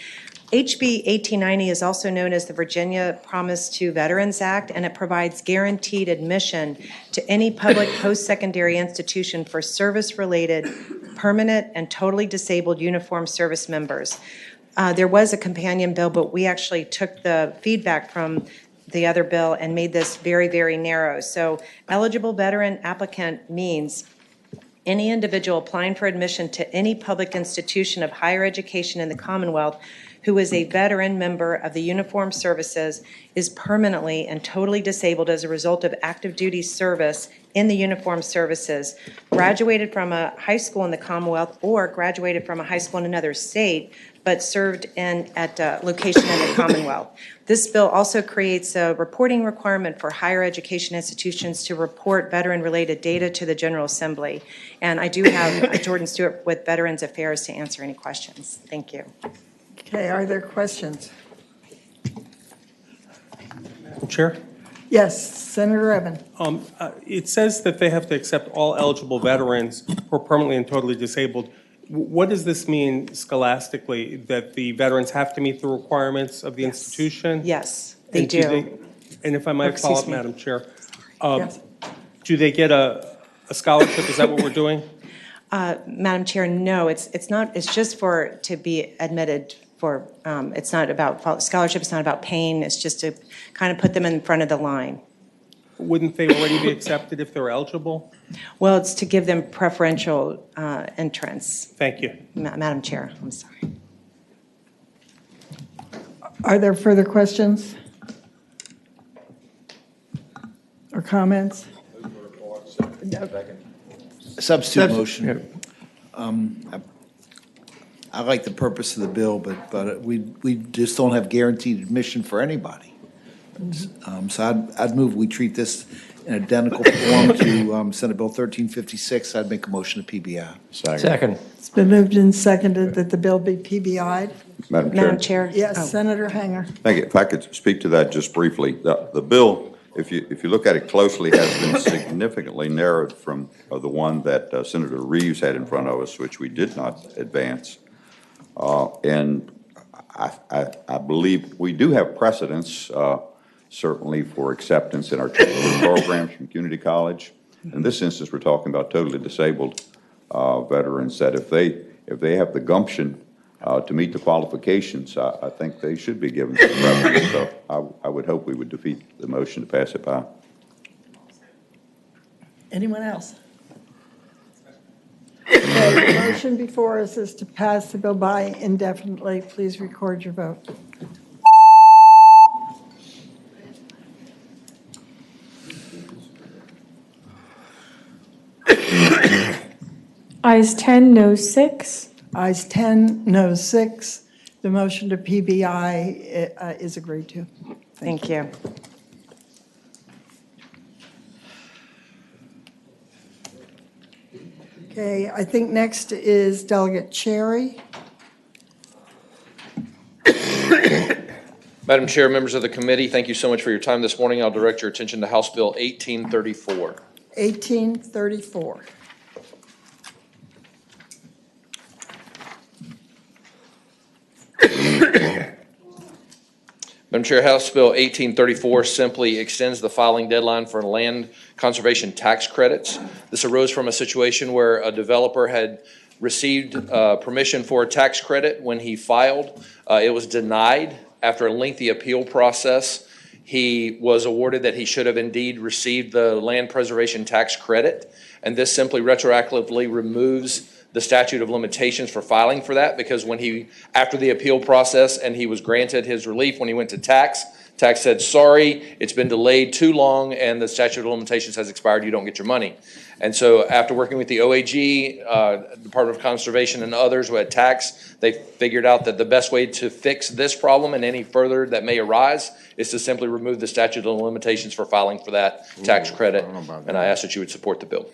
HB 1890 is also known as the Virginia Promise to Veterans Act, and it provides guaranteed admission to any public post-secondary institution for service-related, permanent, and totally disabled uniformed service members. There was a companion bill, but we actually took the feedback from the other bill and made this very, very narrow. So eligible veteran applicant means any individual applying for admission to any public institution of higher education in the Commonwealth who is a veteran member of the uniformed services, is permanently and totally disabled as a result of active duty service in the uniformed services, graduated from a high school in the Commonwealth or graduated from a high school in another state, but served at a location in the Commonwealth. This bill also creates a reporting requirement for higher education institutions to report veteran-related data to the General Assembly. And I do have Jordan Stewart with Veterans Affairs to answer any questions. Thank you. Okay, are there questions? Chair? Yes, Senator Evan. It says that they have to accept all eligible veterans who are permanently and totally disabled. What does this mean scholastically, that the veterans have to meet the requirements of the institution? Yes, they do. And if I might follow up, Madam Chair, Yes. do they get a scholarship? Is that what we're doing? Madam Chair, no, it's not. It's just to be admitted for. It's not about scholarship. It's not about paying. It's just to kind of put them in front of the line. Wouldn't they already be accepted if they're eligible? Well, it's to give them preferential entrance. Thank you. Madam Chair, I'm sorry. Are there further questions or comments? Substitute motion. I like the purpose of the bill, but we just don't have guaranteed admission for anybody. So I'd move we treat this in identical form to Senate Bill 1356. I'd make a motion to PBI. Second. It's been moved and seconded that the bill be PBI'd. Madam Chair. Yes, Senator Hanger. Thank you. If I could speak to that just briefly. The bill, if you look at it closely, has been significantly narrowed from the one that Senator Reeves had in front of us, which we did not advance. And I believe we do have precedents, certainly for acceptance in our technical programs from community college. In this instance, we're talking about totally disabled veterans that if they have the gumption to meet the qualifications, I think they should be given some preference. So I would hope we would defeat the motion to pass it by. Anyone else? Okay, the motion before us is to pass the bill by indefinitely. Please record your vote. Ayes 10, no 6. Ayes 10, no 6. The motion to PBI is agreed to. Thank you. Okay, I think next is Delegate Cherry. Madam Chair, members of the committee, thank you so much for your time this morning. I'll direct your attention to House Bill 1834. 1834. Madam Chair, House Bill 1834 simply extends the filing deadline for land conservation tax credits. This arose from a situation where a developer had received permission for a tax credit when he filed. It was denied after a lengthy appeal process. He was awarded that he should have indeed received the land preservation tax credit, and this simply retroactively removes the statute of limitations for filing for that, because when after the appeal process and he was granted his relief when he went to tax, Tax said, sorry, it's been delayed too long and the statute of limitations has expired, you don't get your money. And so after working with the OAG, Department of Conservation and others with tax, they figured out that the best way to fix this problem and any further that may arise is to simply remove the statute of limitations for filing for that tax credit. And I ask that you would support the bill.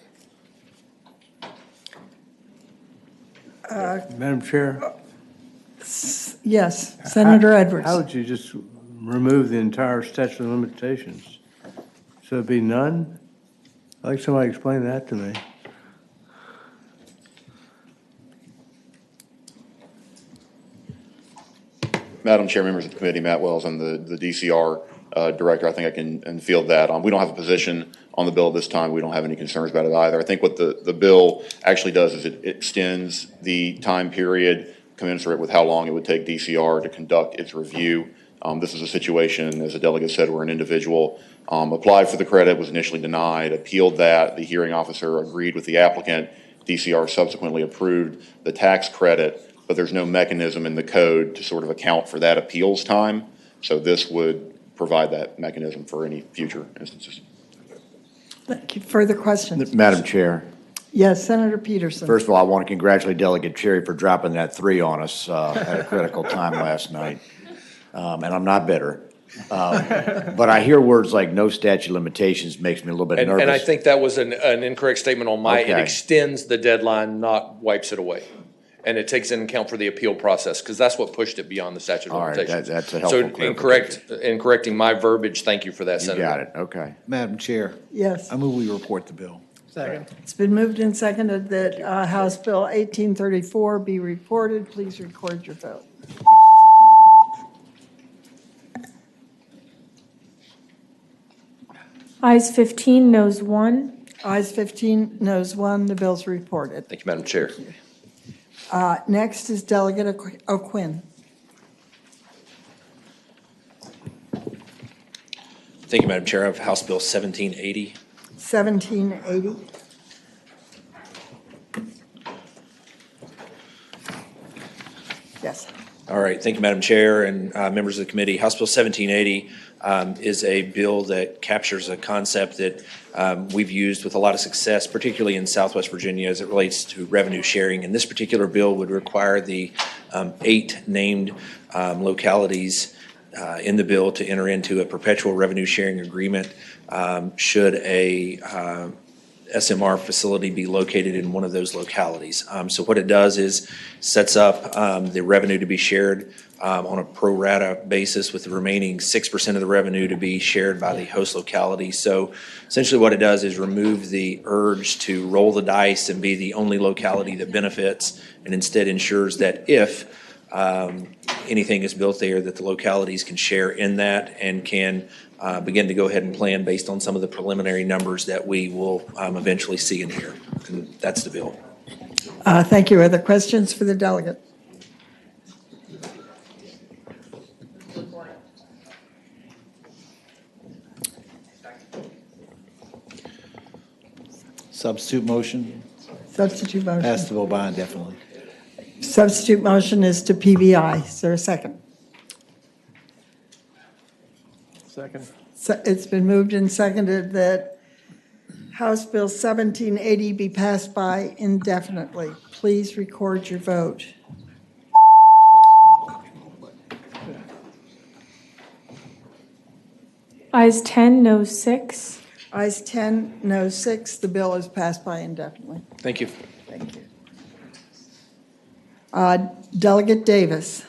Madam Chair? Yes, Senator Edwards. How would you just remove the entire statute of limitations? So it'd be none? I'd like somebody to explain that to me. Madam Chair, members of the committee, Matt Wells, I'm the DCR director. I think I can field that. We don't have a position on the bill at this time. We don't have any concerns about it either. I think what the bill actually does is it extends the time period commensurate with how long it would take DCR to conduct its review. This is a situation, as the delegate said, where an individual applied for the credit, was initially denied, appealed that, the hearing officer agreed with the applicant, DCR subsequently approved the tax credit, but there's no mechanism in the code to sort of account for that appeals time. So this would provide that mechanism for any future instances. Thank you. Further questions? Madam Chair, Yes, Senator Peterson. first of all, I want to congratulate Delegate Cherry for dropping that 3 on us at a critical time last night. And I'm not bitter. But I hear words like no statute of limitations makes me a little bit nervous. And I think that was an incorrect statement on my, it Okay. extends the deadline, not wipes it away. And it takes into account for the appeal process, because that's what pushed it beyond the statute of All right, limitations. that's a helpful So in correcting my verbiage, thank you for that, You Senator. got it, okay. Madam Chair. Yes. I move we report the bill. Second. It's been moved and seconded that House Bill 1834 be reported. Please record your vote. Ayes 15, noes 1. Ayes 15, noes 1. The bill's reported. Thank you, Madam Chair. Next is Delegate O'Quinn. Thank you, Madam Chair. I have House Bill 1780. 1780. Yes. All right. Thank you, Madam Chair and members of the committee. House Bill 1780 is a bill that captures a concept that we've used with a lot of success, particularly in Southwest Virginia as it relates to revenue sharing. And this particular bill would require the 8 named localities in the bill to enter into a perpetual revenue sharing agreement should a SMR facility be located in one of those localities. So what it does is sets up the revenue to be shared on a pro rata basis, with the remaining 6% of the revenue to be shared by the host locality. So essentially what it does is remove the urge to roll the dice and be the only locality that benefits, and instead ensures that if anything is built there, that the localities can share in that and can begin to go ahead and plan based on some of the preliminary numbers that we will eventually see in here. And that's the bill. Thank you. Other questions for the delegate? Substitute motion? Substitute motion. Pass the bill by indefinitely. Substitute motion is to PBI. Is there a second? Second. So it's been moved and seconded that House Bill 1780 be passed by indefinitely. Please record your vote. Ayes 10, noes 6. Ayes 10, noes 6. The bill is passed by indefinitely. Thank you. Thank you. Delegate Davis.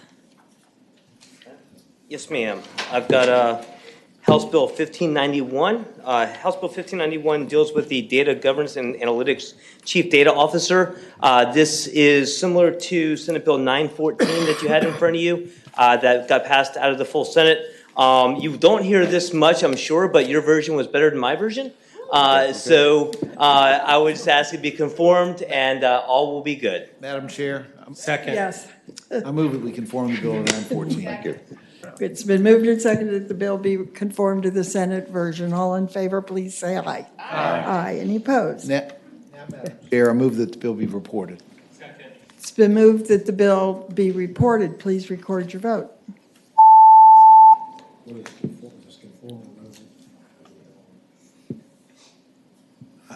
Yes, ma'am. I've got House Bill 1591. House Bill 1591 deals with the Data Governance and Analytics Chief Data Officer. This is similar to Senate Bill 914 that you had in front of you that got passed out of the full Senate. You don't hear this much, I'm sure, but your version was better than my version. So I would just ask it to be conformed, and all will be good. Madam Chair? Second. Yes. I move that we conform the bill to 914. Thank you. It's been moved and seconded that the bill be conformed to the Senate version. All in favor, please say aye. Aye. Aye. Any opposed? Chair, I move that the bill be reported. It's been moved that the bill be reported. Please record your vote. I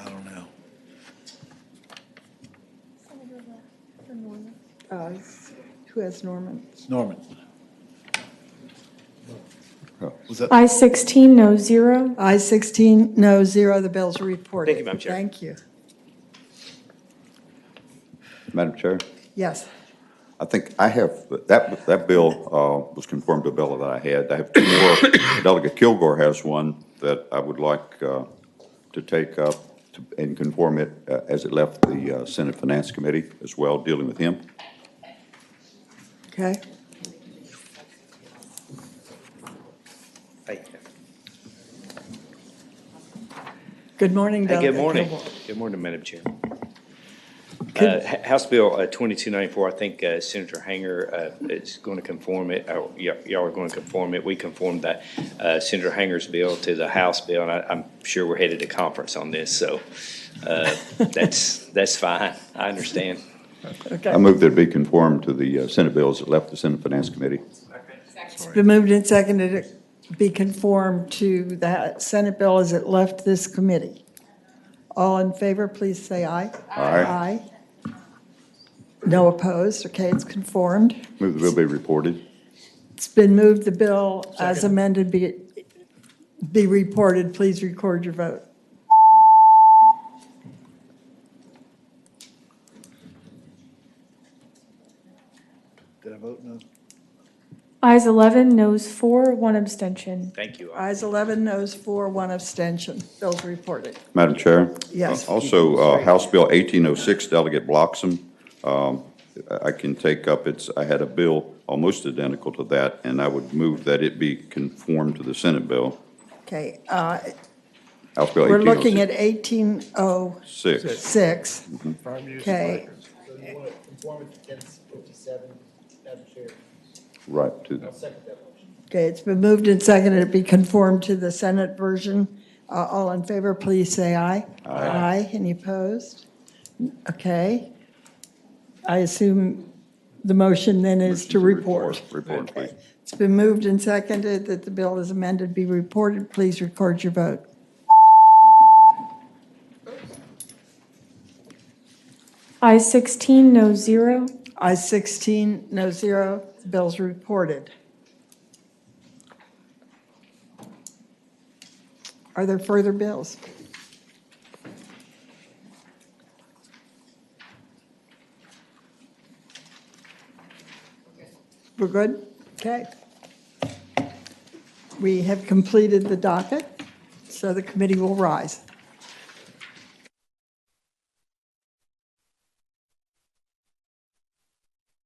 don't know. Who has Norman? Norman. I-16, no, 0. I-16, no, 0, the bills are reported. Thank you, Madam Chair. Thank you. Madam Chair, Yes. I think I have, that bill was conformed to a bill that I had. I have two more. Delegate Kilgore has one that I would like to take up and conform it as it left the Senate Finance Committee as well, dealing with him. Okay. Good morning, Hey, Delegate good morning. Kilgore. Good morning, Madam Chair. Could- House Bill 2294, I think Senator Hanger is going to conform it. Y'all are going to conform it. We conformed that Senator Hanger's bill to the House bill, and I'm sure we're headed to conference on this, so that's fine. I understand. Okay. I move that it be conformed to the Senate bills that left the Senate Finance Committee. It's been moved and seconded to be conformed to that Senate bill as it left this committee. All in favor, please say aye. Aye. Aye. No opposed. Okay, it's conformed. Move the bill be reported. It's been moved the bill as amended be reported. Please record your vote. Did I vote no? Ayes 11, noes 4, 1 abstention. Thank you. Ayes 11, noes 4, 1 abstention. Bills reported. Madam Chair? Yes. Also, House Bill 1806, Delegate Bloxham. I can take up, I had a bill almost identical to that, and I would move that it be conformed to the Senate bill. Okay. House Bill 1806. We're looking at 1806. Six. Okay. Right. Okay, it's been moved and seconded to be conformed to the Senate version. All in favor, please say aye. Aye. Aye. Any opposed? Okay. I assume the motion then is to report. Report, please. It's been moved and seconded that the bill is amended be reported. Please record your vote. I-16, no, 0. I-16, no, 0. The bill's reported. Are there further bills? We're good? Okay. We have completed the docket, so the committee will rise.